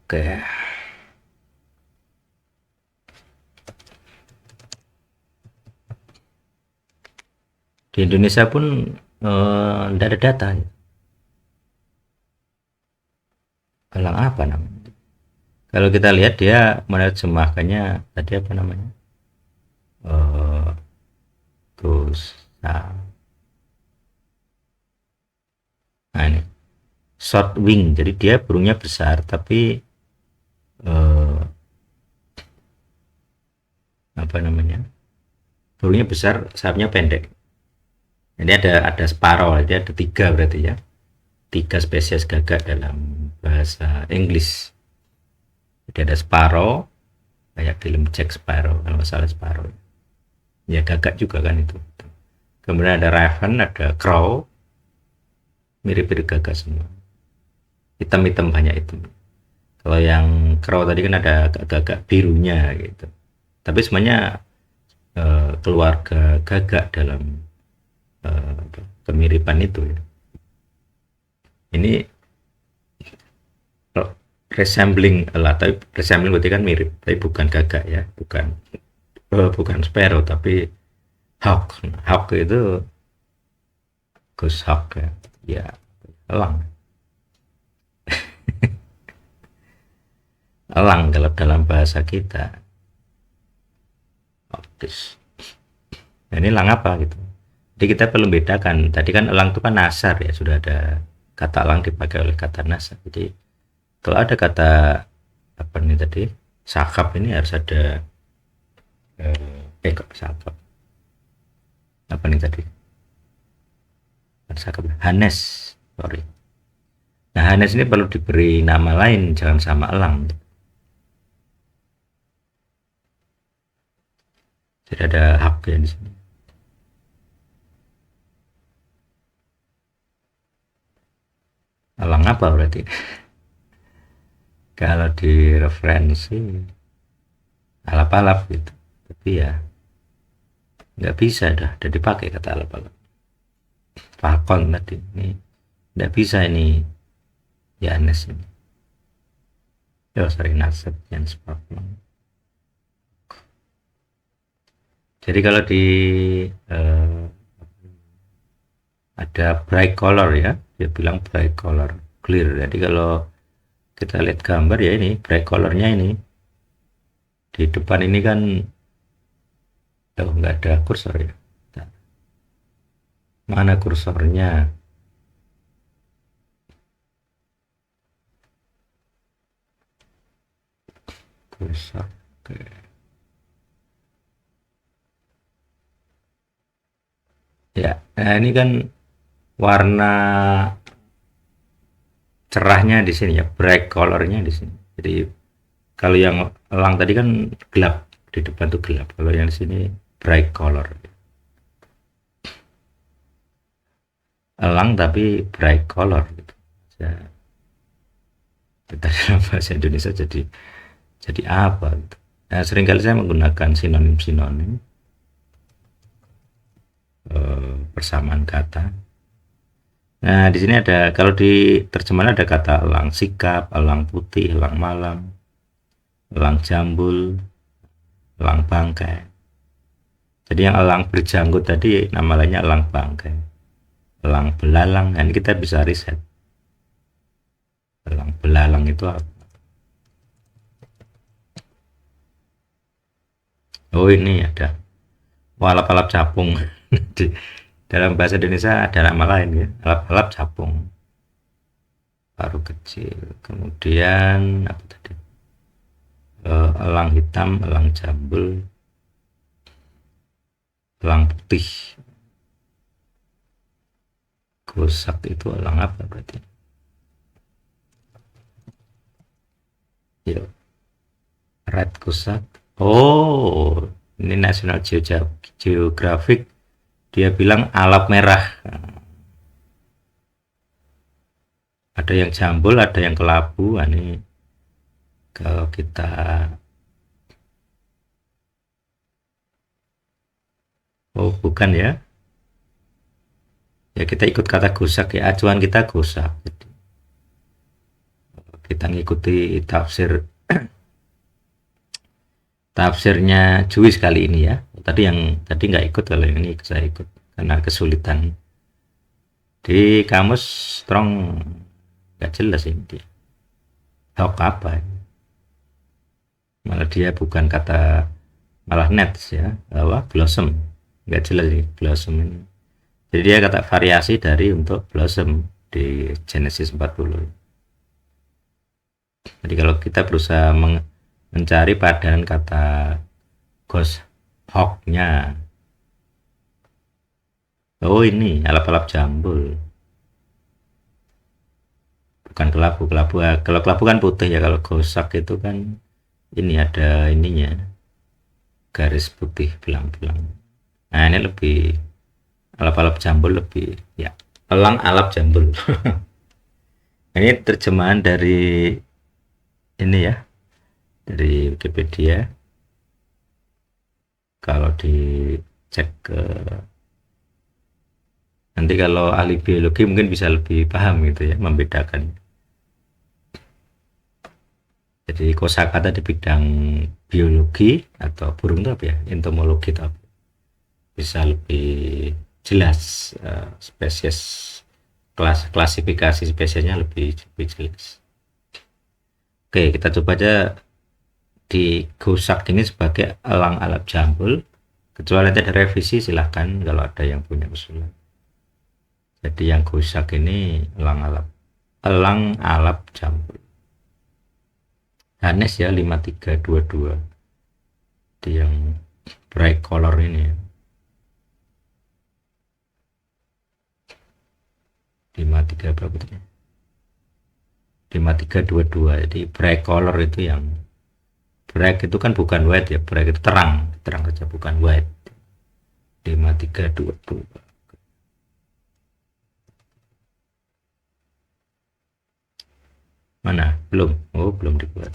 Oke. Di Indonesia pun tidak ada data. Elang apa namanya? Kalau kita lihat dia menerjemahkannya tadi apa namanya? Eh terus nah ini short wing. Jadi dia burungnya besar tapi eh, apa namanya? Burungnya besar, sayapnya pendek. Ini ada sparrow, jadi ada tiga berarti ya. Tiga spesies gagak dalam bahasa Inggris. Jadi ada sparrow, kayak film Jack Sparrow kalau nggak salah sparrow. Ya gagak juga kan itu. Kemudian ada raven, ada crow, mirip-mirip gagak semua. Hitam-hitam banyak itu. Kalau yang crow tadi kan ada gagak birunya gitu. Tapi semuanya keluarga gagak dalam kemiripan itu ya. Ini resembling lah, tapi resembling berarti kan mirip, tapi bukan gagak ya, bukan sparrow tapi hawk. Hawk itu goose hawk ya, ya elang. Elang kalau dalam bahasa kita. Optis. Nah, ini elang apa gitu. Jadi kita perlu bedakan. Tadi kan elang itu kan nasar ya, sudah ada kata elang dipakai oleh kata nasar. Jadi kalau ada kata apa nih tadi sakap ini harus ada kok sakap apa nih tadi sakap hanes, sorry. Nah hanes ini perlu diberi nama lain, jangan sama elang. Jadi ada hak ya di sini. Elang apa berarti? Kalau di referensi alap-alap gitu, tapi ya nggak bisa dah, udah dipakai kata alap-alap. Falcon tadi ini nggak bisa ini Yanes ini. Oh sorry, Nasib yang Sparkman. Jadi kalau di eh, ada bright color ya, dia bilang bright color clear. Jadi kalau kita lihat gambar ya ini bright colornya ini di depan ini kan nggak ada kursor ya. Mana kursornya? Kursor. Oke. Ya, nah ini kan warna cerahnya di sini ya, bright colornya di sini. Jadi kalau yang elang tadi kan gelap, di depan tuh gelap. Kalau yang di sini bright color. Elang tapi bright color gitu. Ya, kita dalam bahasa Indonesia jadi apa gitu. Nah, seringkali saya menggunakan sinonim-sinonim persamaan kata. Nah, di sini ada kalau di terjemahan ada kata elang sikap, elang putih, elang malam, elang jambul, elang bangkai. Jadi yang elang berjanggut tadi nama lainnya elang bangkai, elang belalang. Nah, ini kita bisa riset. Elang belalang itu apa? Oh ini ada alap-alap capung. Di dalam bahasa Indonesia ada nama lain ya, alap-alap capung. Paru kecil. Kemudian apa tadi? Elang hitam, elang jambul, elang putih. Gosak itu elang apa berarti? Ya, red gosak. Oh, ini National Geographic. Dia bilang alap merah. Ada yang jambul, ada yang kelabu. Ini kalau kita, oh bukan ya, ya kita ikut kata gosak ya, acuan kita gosak. Jadi, kita ngikuti tafsirnya Jewish kali ini ya. Tadi nggak ikut, kalau yang ini saya ikut karena kesulitan di kamus strong, nggak jelas ini dia. Hok apa? Malah dia bukan kata, malah nets ya, bahwa blossom, nggak jelas sih blossom ini. Jadi dia kata variasi dari untuk blossom di Genesis 40. Jadi kalau kita berusaha mencari padanan kata ghost hawknya, oh ini alap-alap jambul, bukan kelabu. Kalau kelabu kan putih ya, kalau gosak itu kan ini ada ininya, garis putih belang-belang. Nah ini lebih, alap-alap jambul lebih ya, elang alap jambul. Ini terjemahan dari ini ya, dari Wikipedia. Kalau dicek ke, nanti kalau ahli biologi mungkin bisa lebih paham gitu ya, membedakan. Jadi kosakata di bidang biologi atau burung itu apa ya, entomologi itu apa, bisa lebih jelas, spesies, klasifikasi spesiesnya lebih jelas. Oke, kita coba aja di gosak ini sebagai elang alap jambul. Kecuali nanti ada revisi, silahkan kalau ada yang punya usulan. Jadi yang gosak ini elang alap jambul. Hanes ya 5322. Di yang bright color ini ya. 53 berapa tadi? 5322. Jadi bright color itu yang bright itu kan bukan white ya, bright itu terang, terang saja bukan white. 5322. Mana? Belum. Oh, belum dibuat.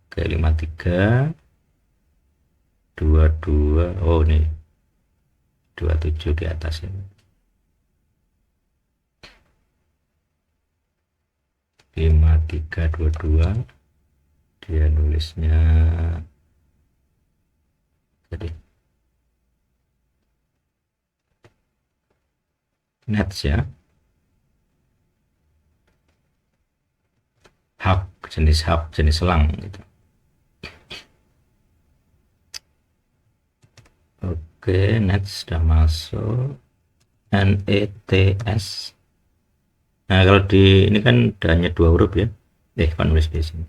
Oke, 5322. Oh, ini 27 di atas ini. 5322. Dia nulisnya jadi nets ya. Hak jenis selang gitu. Oke, nets sudah masuk. NETS. Nah kalau di ini kan hanya dua huruf ya, kan nulis di sini,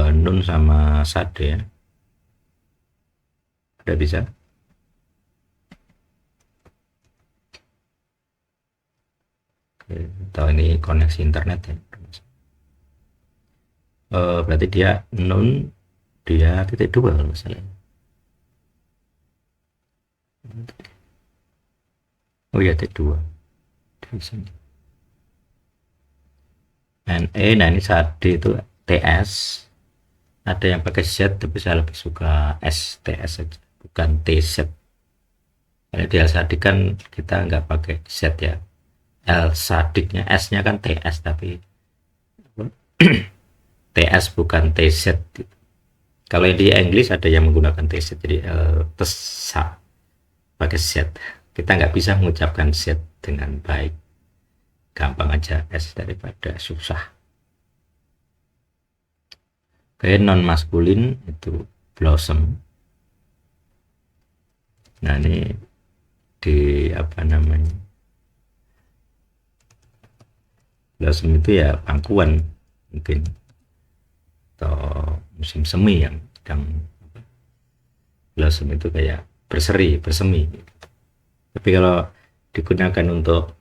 nun sama sade ya, udah bisa. Oke, atau ini koneksi internet ya. Berarti dia nun, dia titik dua kalau misalnya. Oh ya, titik dua di sini. NE, nah ini sade itu TS. Ada yang pakai Z, tapi saya lebih suka STS saja, bukan TZ. Karena di sadik kan kita nggak pakai Z ya. L sadiknya, S-nya kan TS, tapi TS bukan TZ. Kalau di Inggris ada yang menggunakan TZ, jadi tesa pakai Z. Kita nggak bisa mengucapkan Z dengan baik. Gampang aja S daripada susah. Kayak non maskulin itu blossom. Nah ini di apa namanya, blossom itu ya pangkuan mungkin, atau musim semi yang sedang blossom itu kayak bersemi. Tapi kalau digunakan untuk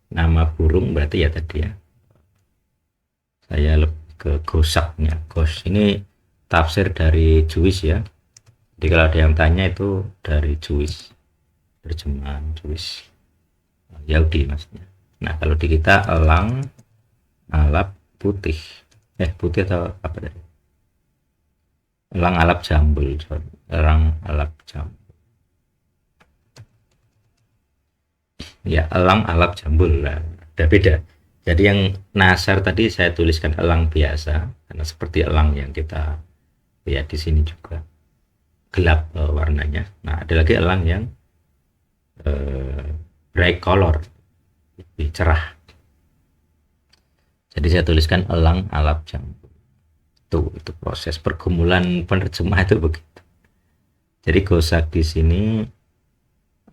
nama burung berarti ya tadi ya, saya lebih ke gosaknya. Gos ini tafsir dari Jewish ya. Jadi kalau ada yang tanya itu dari Jewish, terjemahan Jewish, Yahudi maksudnya. Nah kalau di kita elang alap putih, putih atau apa tadi? Elang alap jambul, sorry. Elang alap jambul. Ya elang alap jambul lah, ada beda. Jadi yang nasar tadi saya tuliskan elang biasa karena seperti elang yang kita lihat di sini juga gelap warnanya. Nah ada lagi elang yang bright color, lebih cerah. Jadi saya tuliskan elang alap jambul. Itu proses pergumulan penerjemah itu begitu. Jadi gosak di sini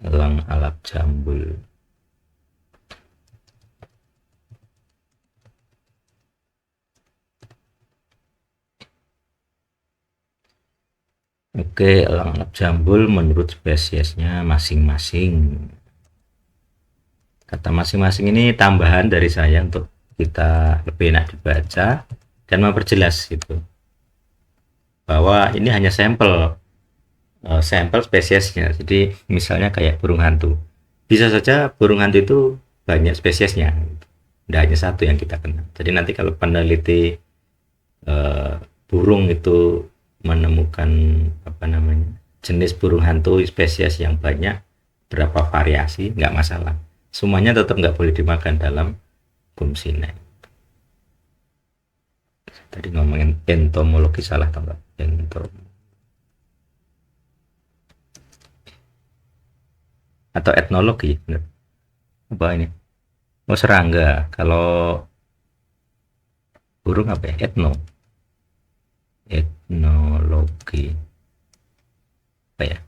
elang alap jambul. Oke, elang alap jambul menurut spesiesnya masing-masing. Kata masing-masing ini tambahan dari saya untuk kita lebih enak dibaca dan memperjelas gitu. Bahwa ini hanya sampel spesiesnya. Jadi misalnya kayak burung hantu. Bisa saja burung hantu itu banyak spesiesnya. Tidak hanya satu yang kita kenal. Jadi nanti kalau peneliti burung itu menemukan apa namanya, jenis burung hantu spesies yang banyak, berapa variasi, nggak masalah, semuanya tetap nggak boleh dimakan dalam Bumsine. Tadi ngomongin entomologi salah atau enggak? Atau etnologi, bener apa ini? Oh serangga. Kalau burung apa ya? Etnologi apa ya,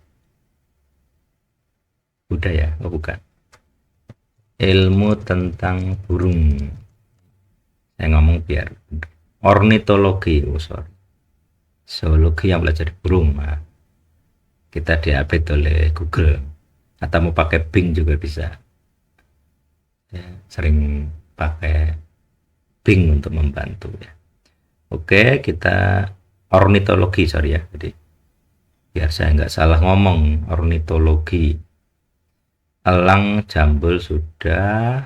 budaya, oh bukan, ilmu tentang burung, saya ngomong biar ornitologi, oh sorry, zoologi yang belajar burung. Nah, kita diupdate oleh Google atau mau pakai Bing juga bisa ya, sering pakai Bing untuk membantu ya. Oke, kita ornitologi, sorry ya, jadi biar saya nggak salah ngomong, ornitologi. Elang jambul sudah,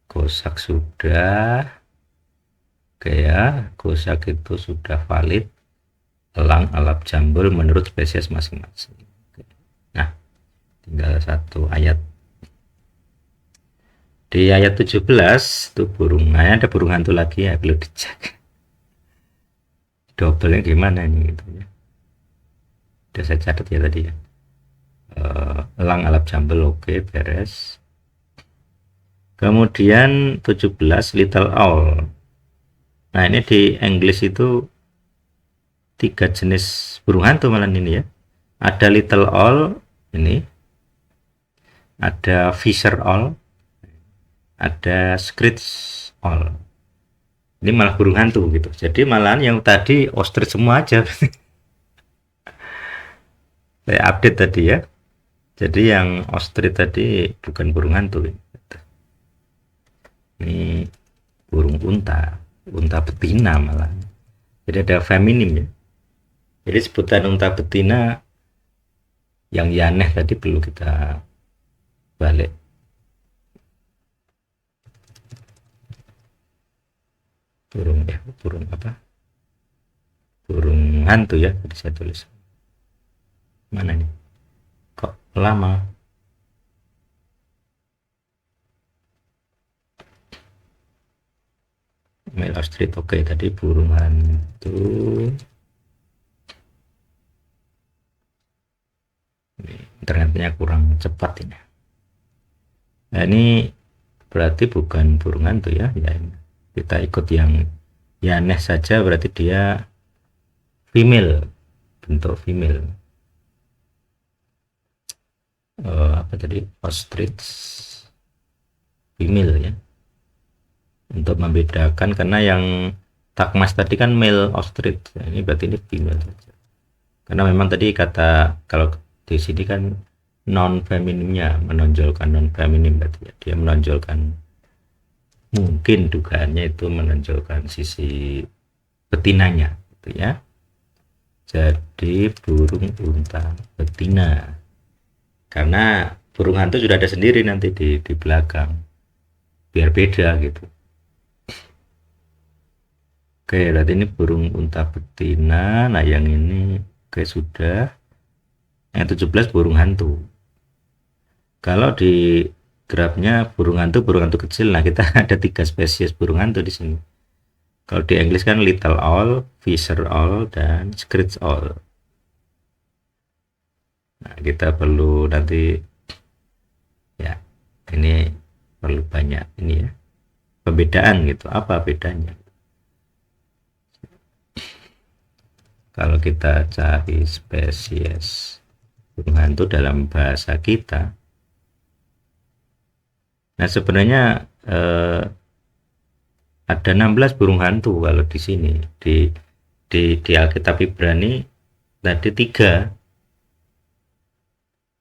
gosak sudah, oke ya, gosak itu sudah valid. Elang alap jambul menurut spesies masing-masing. Nah tinggal satu ayat. Di ayat 17 itu burung, nah ada burung hantu lagi ya, perlu dicek double-nya gimana ini gitu ya. Udah saya catat ya tadi ya. Elang alap jambul, oke, beres. Kemudian 17 little owl. Nah ini di English itu 3 jenis burung hantu malah ini ya. Ada little owl ini, ada fisher owl, ada screech owl. Ini malah burung hantu gitu. Jadi malahan yang tadi ostrich semua aja. Saya update tadi ya. Jadi yang ostrich tadi bukan burung hantu. Ini burung unta betina malah. Jadi ada feminim ya. Jadi sebutan unta betina yang yaneh tadi perlu kita balik. Burung apa? Burung hantu ya, tadi saya tulis. Mana nih? Kok lama? Male ostrich, oke, tadi burung hantu. Internetnya kurang cepat ini. Nah ini berarti bukan burung hantu ya, ya ini. Kita ikut yang yaneh saja, berarti dia female. bentuk female. Apa tadi, ostrich female ya, untuk membedakan, karena yang takmas tadi kan male ostrich, ini berarti ini female saja. Karena memang tadi kata, kalau di sini kan non feminimnya, menonjolkan non feminim, berarti ya, dia menonjolkan, mungkin dugaannya itu menonjolkan sisi betinanya gitu ya. Jadi burung unta betina, karena burung hantu sudah ada sendiri nanti di belakang, biar beda gitu. Oke, berarti ini burung unta betina. Nah yang ini oke sudah. Yang 17 burung hantu. Kalau di grafnya burung hantu kecil. Nah kita ada 3 spesies burung hantu di sini. Kalau di Inggris kan little owl, fisher owl, dan screech owl. Nah kita perlu nanti ya, ini perlu banyak ini ya, pembedaan gitu, apa bedanya. Kalau kita cari spesies burung hantu dalam bahasa kita, nah sebenarnya ada 16 burung hantu kalau di sini di Alkitab Ibrani tadi 3.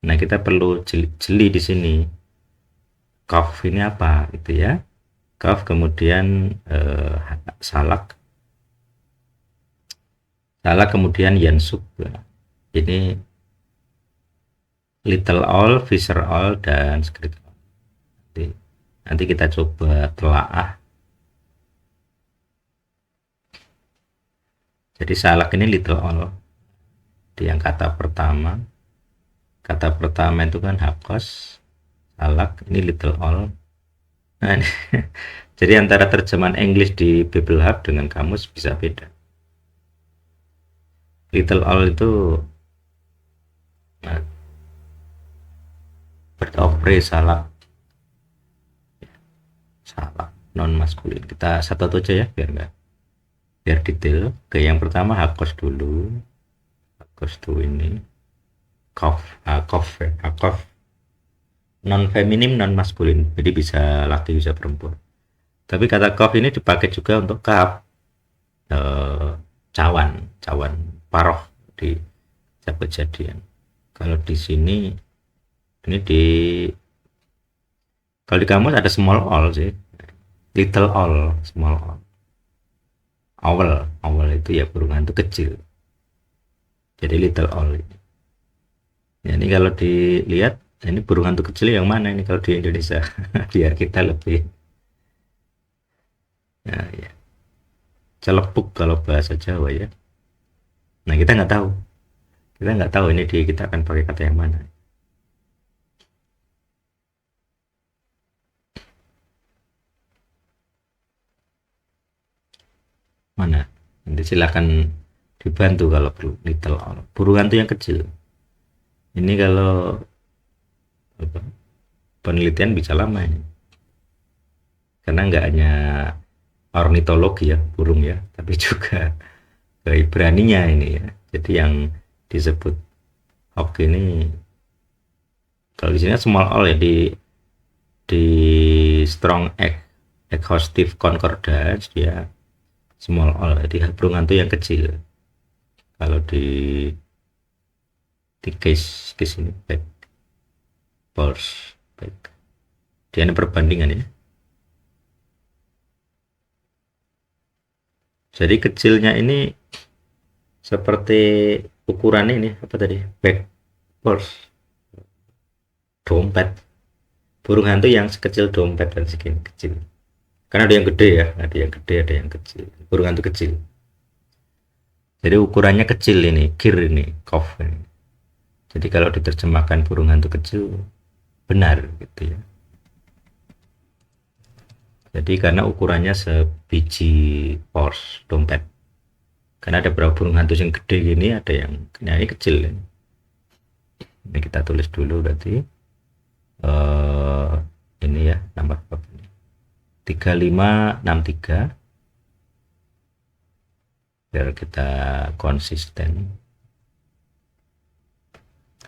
Nah kita perlu jeli di sini. Kaf ini apa gitu ya? Kaf, kemudian salak, kemudian yansub. Ini little owl, fisher owl, dan screech owl. Nanti kita coba telaah. Jadi salak ini little owl di yang kata pertama. Kata pertama itu kan hakos, salak, ini little owl. Nah, ini, jadi antara terjemahan English di Bible Hub dengan kamus bisa beda. Little owl itu bird of prey, salak non maskulin. Kita satu aja ya biar detail. Ke yang pertama hakos dulu. Hakos tuh ini kof non feminim non maskulin, jadi bisa laki bisa perempuan. Tapi kata kof ini dipakai juga untuk kaf, cawan paroh di Kejadian. Kalau di sini ini kalau di kamus ada small owl sih, little owl, small owl. Owl itu ya burung hantu kecil, jadi little owl ini. Ya, ini kalau dilihat ini burung hantu kecil yang mana ini kalau di Indonesia biar kita lebih ya, celepuk kalau bahasa Jawa ya. Nah kita nggak tahu ini kita akan pakai kata yang mana. Nanti silakan dibantu kalau perlu. Little owl, burung hantu yang kecil ini kalau penelitian bisa lama ini, karena nggak hanya ornitologi ya burung ya, tapi juga ke Ibraninya ini ya. Jadi yang disebut hawk ini, kalau di sini small owl ya, di strong exhaustive concordance dia small owl, jadi burung hantu yang kecil. Kalau di case ini back dia ada perbandingan ya. Jadi kecilnya ini seperti ukuran ini apa tadi, back purse, dompet. Burung hantu yang sekecil dompet dan segini kecil. Karena ada yang gede ya, ada yang kecil. Burung hantu kecil. Jadi ukurannya kecil ini, kir ini, kof ini. Jadi kalau diterjemahkan burung hantu kecil benar gitu ya. Jadi karena ukurannya sebiji pors dompet. Karena ada beberapa burung hantu yang gede gini, ada yang ini kecil ini. Ini kita tulis dulu berarti ini ya nomor 3563 biar kita konsisten.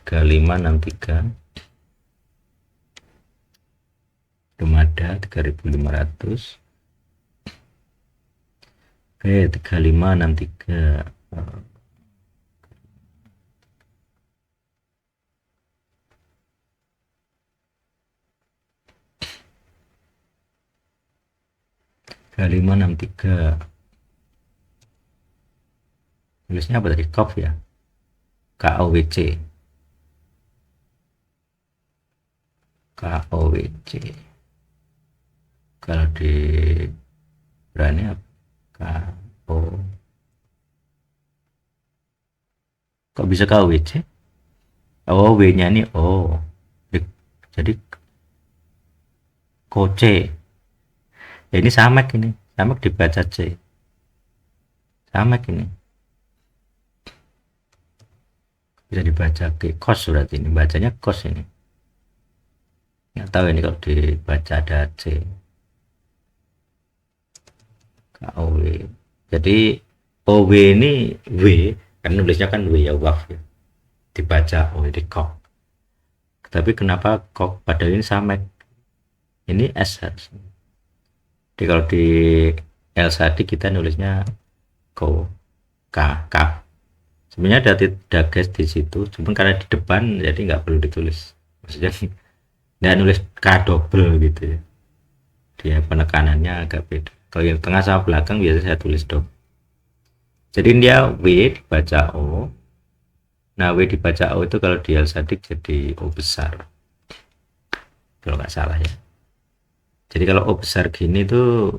3563, Rumada 3500. Oke, 3563. Lima enam tiga, tulisnya apa tadi? KOV ya, KOWC, KOWC. Kalau di berani apa? KO, kok bisa KOWC? Oh, W nya ini O, jadi KOC ya, ini samek, ini samek dibaca C, samek ini bisa dibaca ke kos, berarti ini bacanya kos ini, nggak tahu ini kalau dibaca ada C, KOW. Jadi OW ini W, kan nulisnya kan W ya, waf ya, dibaca O di kok, tapi kenapa kok padahal ini samek, ini S. Jadi kalau di L tadi kita nulisnya ko, K, K. Sebenarnya ada tidak guys di situ, cuman karena di depan jadi nggak perlu ditulis, maksudnya nggak nulis K double gitu ya, dia penekanannya agak beda. Kalau yang tengah sama belakang biasa saya tulis double. Jadi dia W dibaca O. Nah, W dibaca O itu kalau di L sadik jadi O besar, kalau nggak salah ya. Jadi kalau O besar gini tuh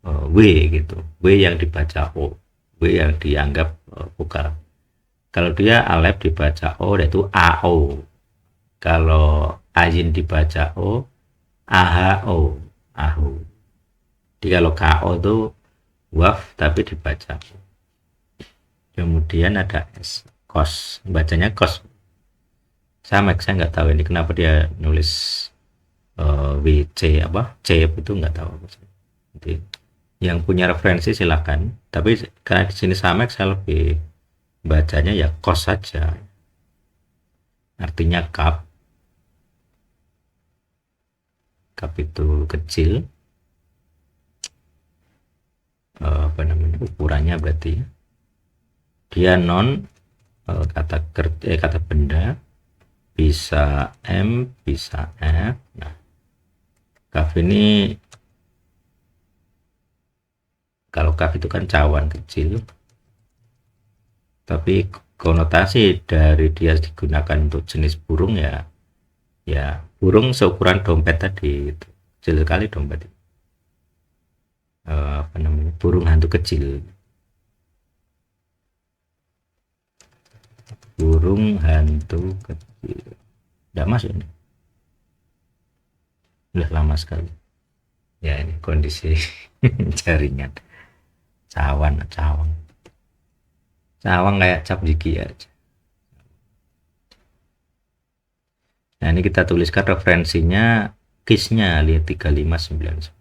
W gitu, W yang dibaca O, W yang dianggap vokal. Kalau dia alef dibaca O, yaitu AO. Kalau ayin dibaca O, AHO, AHO. Jadi kalau KO itu waf tapi dibaca O. Kemudian ada S, kos, bacanya kos. Sama, saya nggak tahu ini kenapa dia nulis WC apa C itu, nggak tahu. Jadi yang punya referensi silahkan, tapi karena di sini sama saya lebih bacanya ya kos saja, artinya cup itu kecil, apa namanya, ukurannya berarti dia non kata benda, bisa M bisa F. Nah, kaf ini, kalau kaf itu kan cawan kecil, tapi konotasi dari dia digunakan untuk jenis burung ya, ya burung seukuran dompet tadi, itu kecil sekali dompet itu. Apa namanya, burung hantu kecil, burung hantu kecil, tidak masuk ini, udah lama sekali ya, ini kondisi jaringan. Cawang kayak cap gigi aja. Nah, ini kita tuliskan referensinya, kisnya lihat 3599.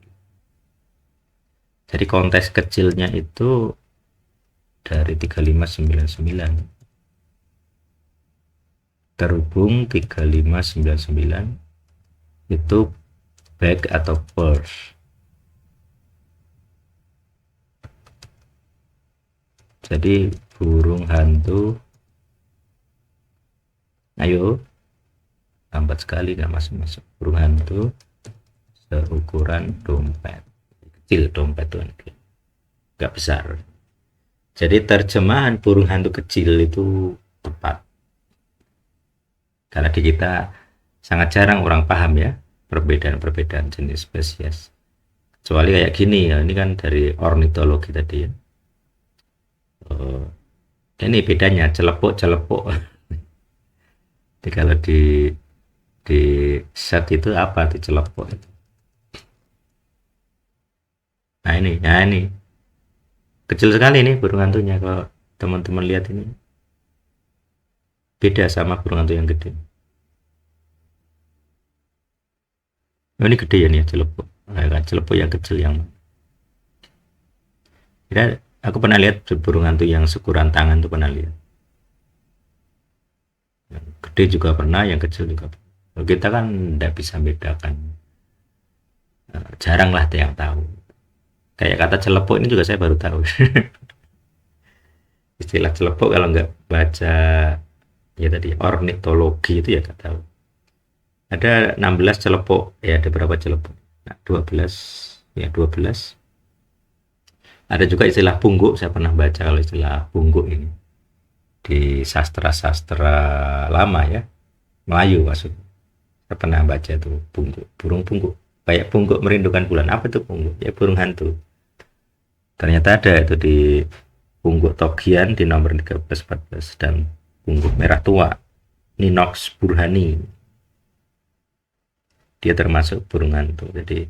Jadi konteks kecilnya itu dari 3599 terhubung 3599 itu bag atau purse. Jadi burung hantu, ayo, lambat sekali nggak masuk. Burung hantu seukuran dompet, kecil dompet tuh, nggak besar. Jadi terjemahan burung hantu kecil itu tepat, karena di kita sangat jarang orang paham ya perbedaan jenis spesies, kecuali kayak gini ya, ini kan dari ornitologi tadi ya. Ini bedanya celepuk. Jadi kalau di set itu apa di celepuk itu. Nah ini kecil sekali nih burung hantunya, kalau teman-teman lihat ini beda sama burung hantu yang gede. Oh, ini gede ya nih celepuk. Nah, kan celepuk yang kecil yang ya, aku pernah lihat burung hantu yang seukuran tangan tuh, pernah lihat. Yang gede juga pernah, yang kecil juga pernah. Kalau kita kan tidak bisa bedakan, jarang lah ada yang tahu. Kayak kata celepuk ini juga saya baru tahu. Istilah celepuk kalau nggak baca ya tadi ornitologi itu ya nggak tahu. Ada 16 celepuk, ya ada berapa celepuk? Nah, 12, ya 12. Ada juga istilah pungguk, saya pernah baca kalau istilah pungguk ini di sastra-sastra lama ya, Melayu maksudnya. Saya pernah baca itu pungguk, burung pungguk. Kayak pungguk merindukan bulan. Apa itu pungguk? Ya burung hantu. Ternyata ada itu di pungguk Togian di nomor 13-14 dan pungguk merah tua Ninox burhani. Dia termasuk burung hantu. Jadi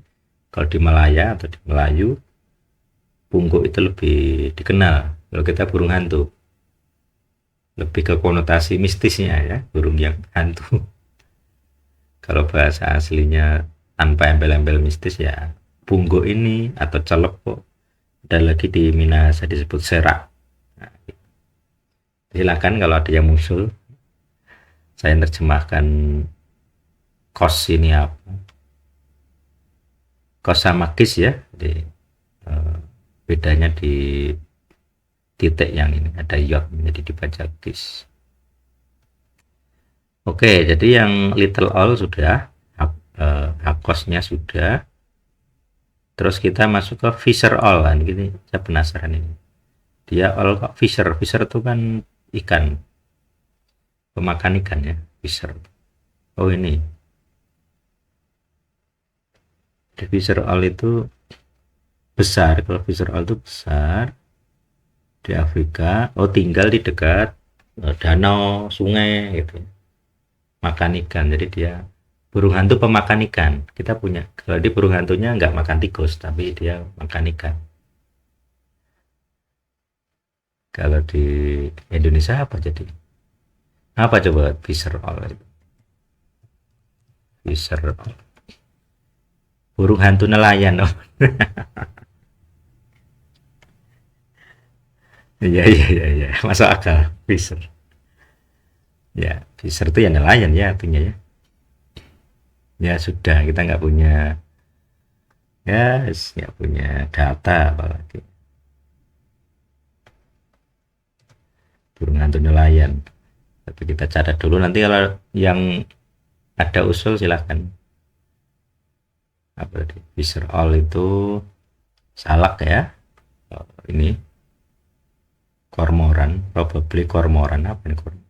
kalau di Malaya atau di Melayu, pungguk itu lebih dikenal. Kalau kita burung hantu, lebih ke konotasi mistisnya ya, burung yang hantu. Kalau bahasa aslinya tanpa embel-embel mistis ya pungguk ini atau celepuk. Ada lagi di Minahasa disebut serak. Nah, silakan kalau ada yang muncul, saya terjemahkan kos ini apa. Kos sama kis ya. Jadi bedanya di titik yang ini ada yod, jadi dibaca kis. Oke, jadi yang little all sudah, hakosnya sudah. Terus kita masuk ke fisher all kan, gini. Saya penasaran ini. Dia all kok fisher? Fisher itu kan ikan, pemakan ikan ya, fisher. Oh ini. The fisher all itu besar. Kalau fisher all itu besar di Afrika. Oh tinggal di dekat danau, sungai gitu. Makan ikan. Jadi dia burung hantu pemakan ikan. Kita punya. Kalau di burung hantunya nggak makan tikus, tapi dia makan ikan. Kalau di Indonesia apa jadi? Apa coba fisher all itu? Fisher all. Burung hantu nelayan. Oh. Iya iya iya iya. Masuk akal. Fisher. Ya, fisher itu ya nelayan ya artinya ya. Ya sudah kita nggak punya, ya nggak punya data apalagi burung hantu nelayan. Tapi kita catat dulu, nanti kalau yang ada usul silahkan. Apa tadi? Fisher all itu salak ya. Oh, ini kormoran, probably kormoran apa ini kormoran.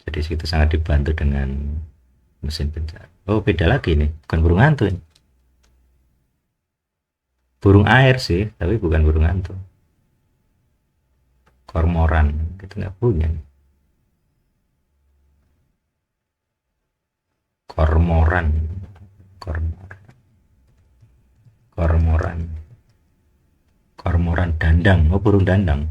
Jadi kita sangat dibantu dengan mesin pencari. Oh beda lagi nih, bukan burung hantu ini. Burung air sih, tapi bukan burung hantu. Kormoran kita nggak punya nih. Kormoran, kormoran, kormoran, kormoran dandang. Oh burung dandang.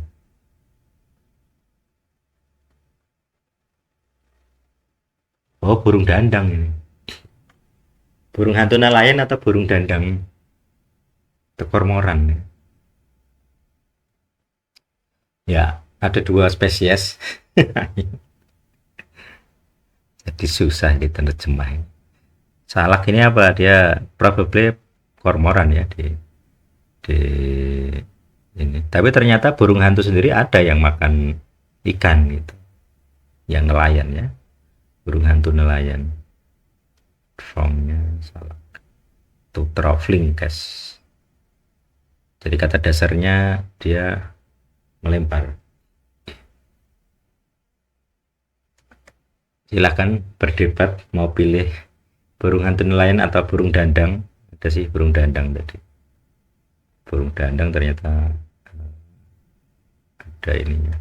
Oh burung dandang ini. Burung hantu nelayan atau burung dandang? Itu kormoran. Ya, ada dua spesies. Jadi susah diterjemahin. Salak ini apa? Dia probably kormoran ya di ini. Tapi ternyata burung hantu sendiri ada yang makan ikan gitu. Yang nelayan ya. Burung hantu nelayan. Formnya salak. Itu traveling cast. Jadi kata dasarnya dia melempar. Silahkan berdebat mau pilih burung hantu nelayan atau burung dandang. Ada sih burung dandang tadi. Burung dandang ternyata ada ininya.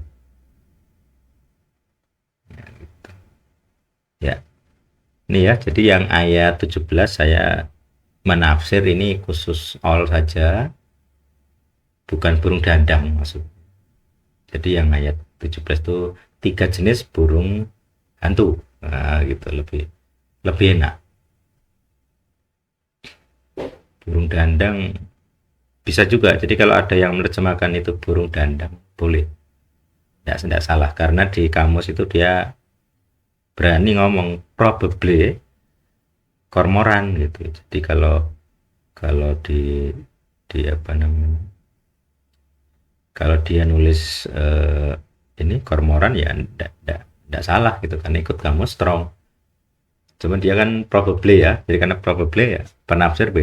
Ya, gitu. Ya. Ini ya, jadi yang ayat 17 saya menafsir ini khusus all saja. Bukan burung dandang maksud. Jadi yang ayat 17 itu 3 jenis burung hantu. Nah, gitu lebih enak. Burung dandang bisa juga. Jadi kalau ada yang menerjemahkan itu burung dandang, boleh. tidak salah karena di kamus itu dia berani ngomong probably kormoran gitu. Jadi kalau kalau di apa namanya, kalau dia nulis ini kormoran ya tidak salah gitu kan, ikut kamus strong. Cuman dia kan probably ya, jadi karena probably ya penafsir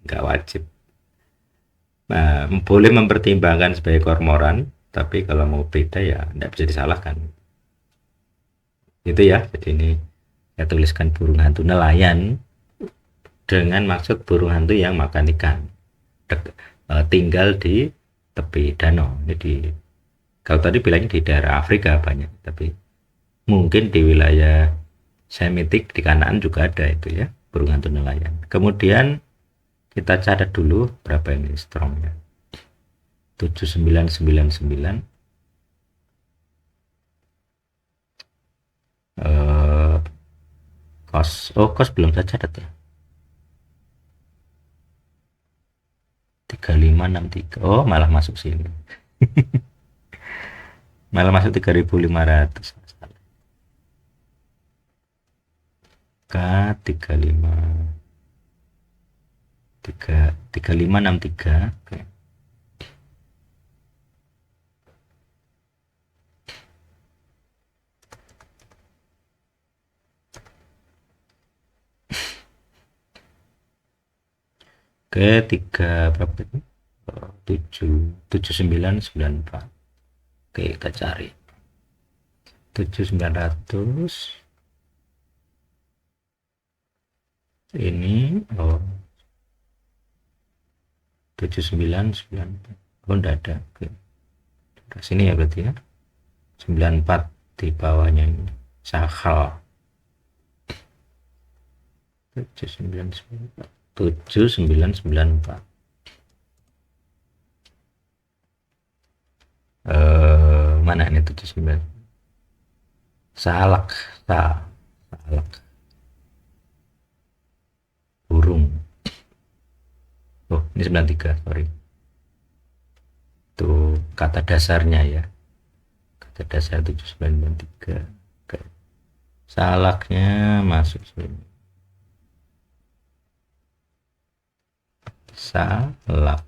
nggak wajib. Nah, boleh mempertimbangkan sebagai kormoran, tapi kalau mau beda ya tidak bisa disalahkan. Itu ya, jadi ini saya tuliskan burung hantu nelayan dengan maksud burung hantu yang makan ikan. Tinggal di tepi danau. Jadi kalau tadi bilangnya di daerah Afrika banyak, tapi mungkin di wilayah Semitik di Kanaan juga ada itu ya, burung hantu nelayan. Kemudian kita catat dulu berapa ini strongnya. 7999 kos belum saya catat ya. 3563. Oh, malah masuk sini. Malah masuk 3500. K 35 3563. Oke. Oke, 3 berapa itu? 7994. Oke, kita cari. 7900 ini, oh 7994. Oh, enggak ada. Oke. Ke sini ya berarti ya. 94 di bawahnya ini. Sahal. 7994. 7994. Mana ini 79? Salak. Salak. Burung. Oh, ini 93, sorry. Itu kata dasarnya ya. Kata dasar 7993. Oke. Salaknya masuk sini. Salak.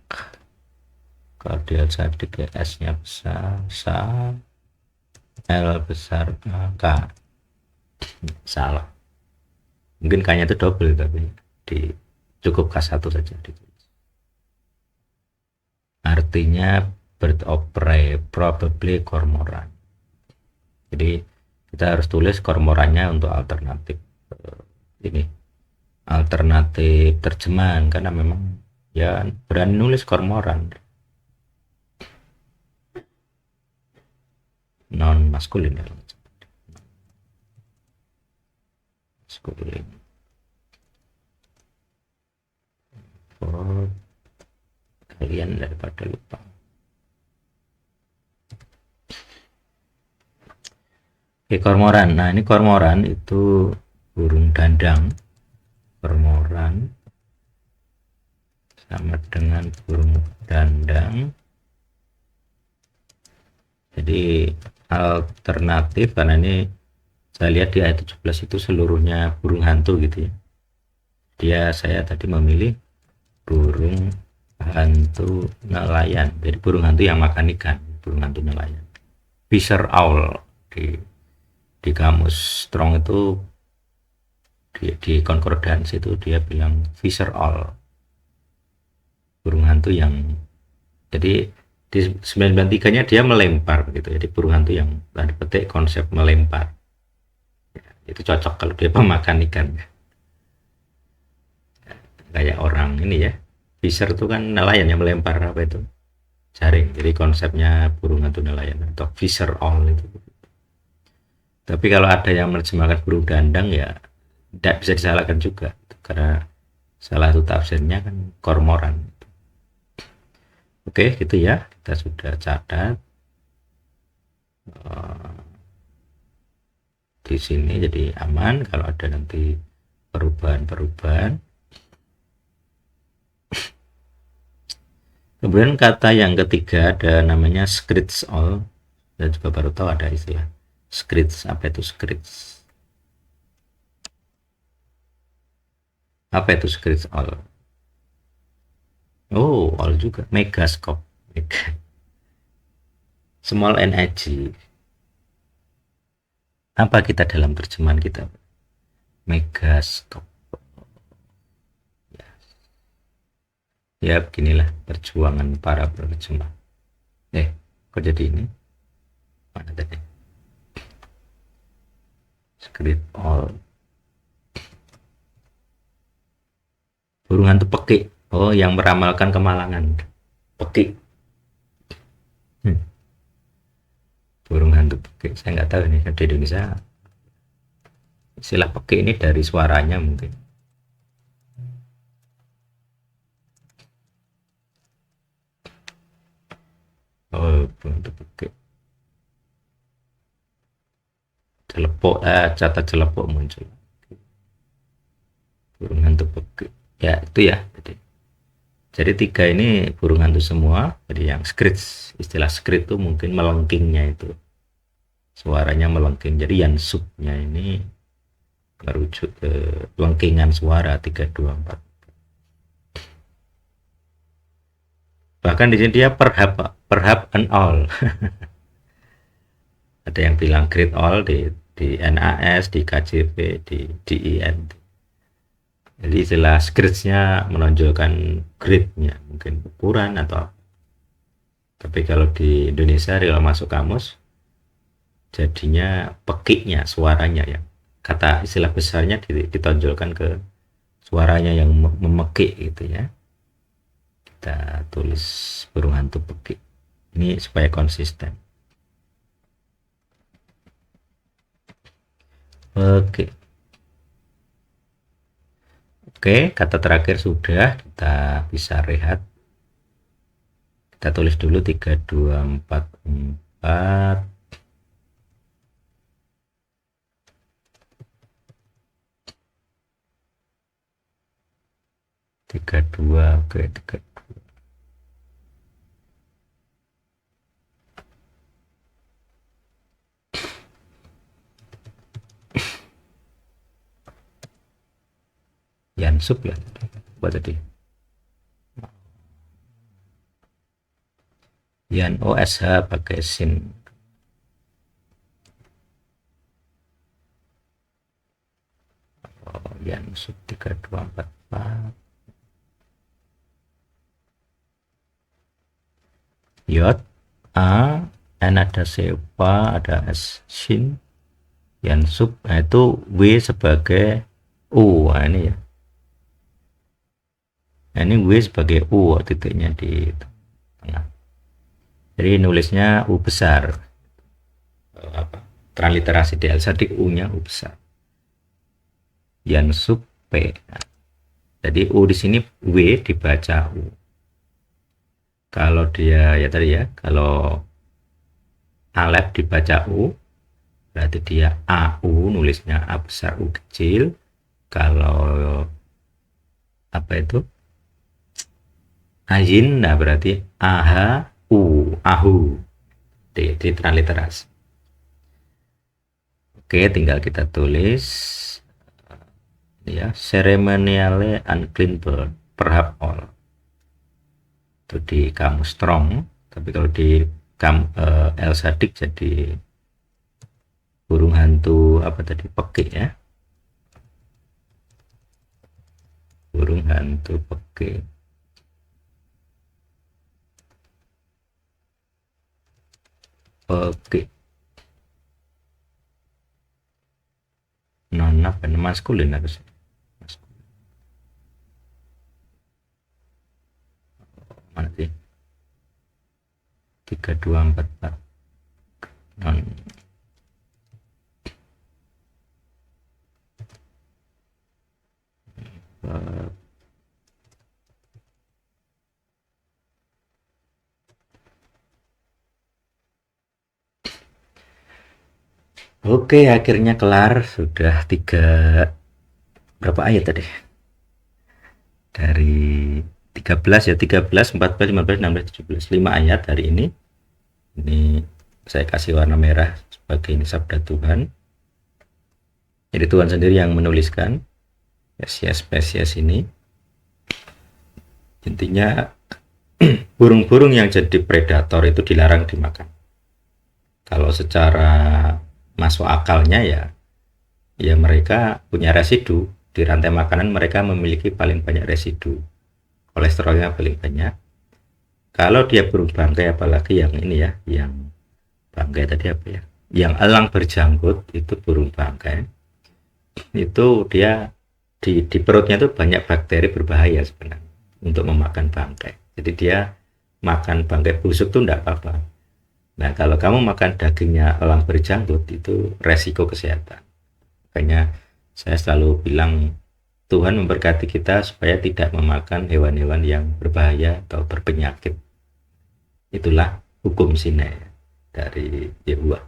Kalau dia sadik ya S-nya besar, L besar, K. Salah. Mungkin K-nya itu double tapi di cukup K1 saja ditulis. Artinya bird of prey, probably kormoran. Jadi kita harus tulis kormorannya untuk alternatif ini, alternatif terjemahan, karena memang ya berani nulis kormoran. Non maskulin ya, maskulin. Oh, kalian daripada lupa. Oke, kormoran. Nah, ini kormoran itu burung dandang. Kormoran sama dengan burung dandang. Jadi alternatif, karena ini saya lihat di ayat 17 itu seluruhnya burung hantu gitu ya. Saya tadi memilih burung hantu nelayan. Jadi burung hantu yang makan ikan, burung hantu nelayan. Fisher owl di kamus Strong itu di konkordansi itu dia bilang fisher owl, burung hantu yang, jadi di 993-nya dia melempar gitu. Jadi burung hantu yang tanda petik konsep melempar. Ya, itu cocok kalau dia pemakan ikan. Kayak orang ini ya. Fisher itu kan nelayan yang melempar apa itu? Jaring. Jadi konsepnya burung hantu nelayan atau fisher owl itu. Tapi kalau ada yang menerjemahkan burung dandang ya tidak bisa disalahkan juga, karena salah satu tafsirnya kan kormoran. Oke, gitu ya, kita sudah catat di sini, jadi aman. Kalau ada nanti perubahan. Kemudian kata yang ketiga ada namanya screech owl. dan juga baru tahu ada istilah scripts. Apa itu scripts? Apa itu scripts all? Oh, all juga. Megascope. Small NIG. Apa kita dalam terjemahan kita? Megascope. Ya, beginilah perjuangan para penerjemah. Kok jadi ini? Mana tadi? Script all. Burung hantu pekik. Oh, yang meramalkan kemalangan. Pekik. Burung hantu pekik. Saya nggak tahu ini di Indonesia. Istilah pekik ini dari suaranya mungkin. Oh, burung hantu pekik. Celepok, catat celepok muncul. Burung hantu pekik. Ya, itu ya. Jadi tiga ini burung hantu semua. Jadi yang screech, istilah screech itu mungkin melengkingnya itu. Suaranya melengking. Jadi yang subnya ini merujuk ke lengkingan suara 3, 2, 4. Bahkan di sini dia perhap and all. Ada yang bilang grade all di NAS, di KJP, di DIN. Jadi istilah scratch-nya menonjolkan grade-nya, mungkin ukuran atau apa. Tapi kalau di Indonesia real masuk kamus, jadinya pekiknya, suaranya ya. Kata istilah besarnya ditonjolkan ke suaranya yang memekik gitu ya. Kita tulis burung hantu pekik. Ini supaya konsisten. Oke. Oke, kata terakhir sudah, kita bisa rehat. Kita tulis dulu 3, 2, 4, 4. 3, 2, oke, 3, 2. Yansub ya, buat tadi. Yan OSH pakai sin. Oh, Yansub 3, 2, 4, 4. Yod A, N ada sepa, ada S sin. Yansub, nah itu W sebagai U. Nah, ini ya. Nah, ini W sebagai U, titiknya di tengah. Jadi nulisnya U besar. Transliterasi DL sadik U-nya U besar. Yansub P. Jadi U di sini W dibaca U. Kalau dia ya tadi ya, kalau Alef dibaca U, berarti dia AU, nulisnya A besar U kecil. Kalau apa itu? Ayin, nah berarti AHU, AHU. Di transliterasi. Oke, tinggal kita tulis ya, ceremonially unclean bird, perhaps all. Itu di kamus strong, tapi kalau di El Sadik jadi burung hantu apa tadi, pekik ya, burung hantu pekik. Pekik non apa maskulin harusnya. Mana sih? 3, 2, 4, 4. Non. Oke, akhirnya kelar. Sudah 3, berapa ayat tadi? Dari 13 ya, 13, 14, 15, 16, 17. 5 ayat hari ini. Ini saya kasih warna merah sebagai ini sabda Tuhan. Jadi Tuhan sendiri yang menuliskan spesies ini. Intinya burung-burung yang jadi predator itu dilarang dimakan. Kalau secara masuk akalnya ya mereka punya residu di rantai makanan, mereka memiliki paling banyak residu, kolesterolnya paling banyak. Kalau dia burung bangkai, apalagi yang ini ya, yang bangkai tadi apa ya, yang elang berjanggut, itu burung bangkai, itu dia di perutnya itu banyak bakteri berbahaya sebenarnya untuk memakan bangkai. Jadi dia makan bangkai busuk tuh enggak apa-apa. Nah, kalau kamu makan dagingnya elang berjanggut itu resiko kesehatan. Makanya saya selalu bilang Tuhan memberkati kita supaya tidak memakan hewan-hewan yang berbahaya atau berpenyakit. Itulah hukum sine dari Yehuwa.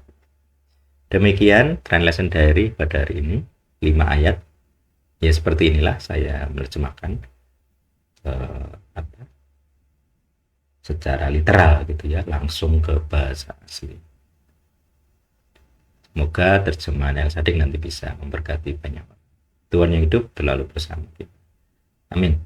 Demikian translation diary pada hari ini, 5 ayat. Ya seperti inilah saya menerjemahkan secara literal gitu ya, langsung ke bahasa asli. Semoga terjemahan El Sadik nanti bisa memberkati banyak. Tuhan yang hidup terlalu bersama kita. Amin.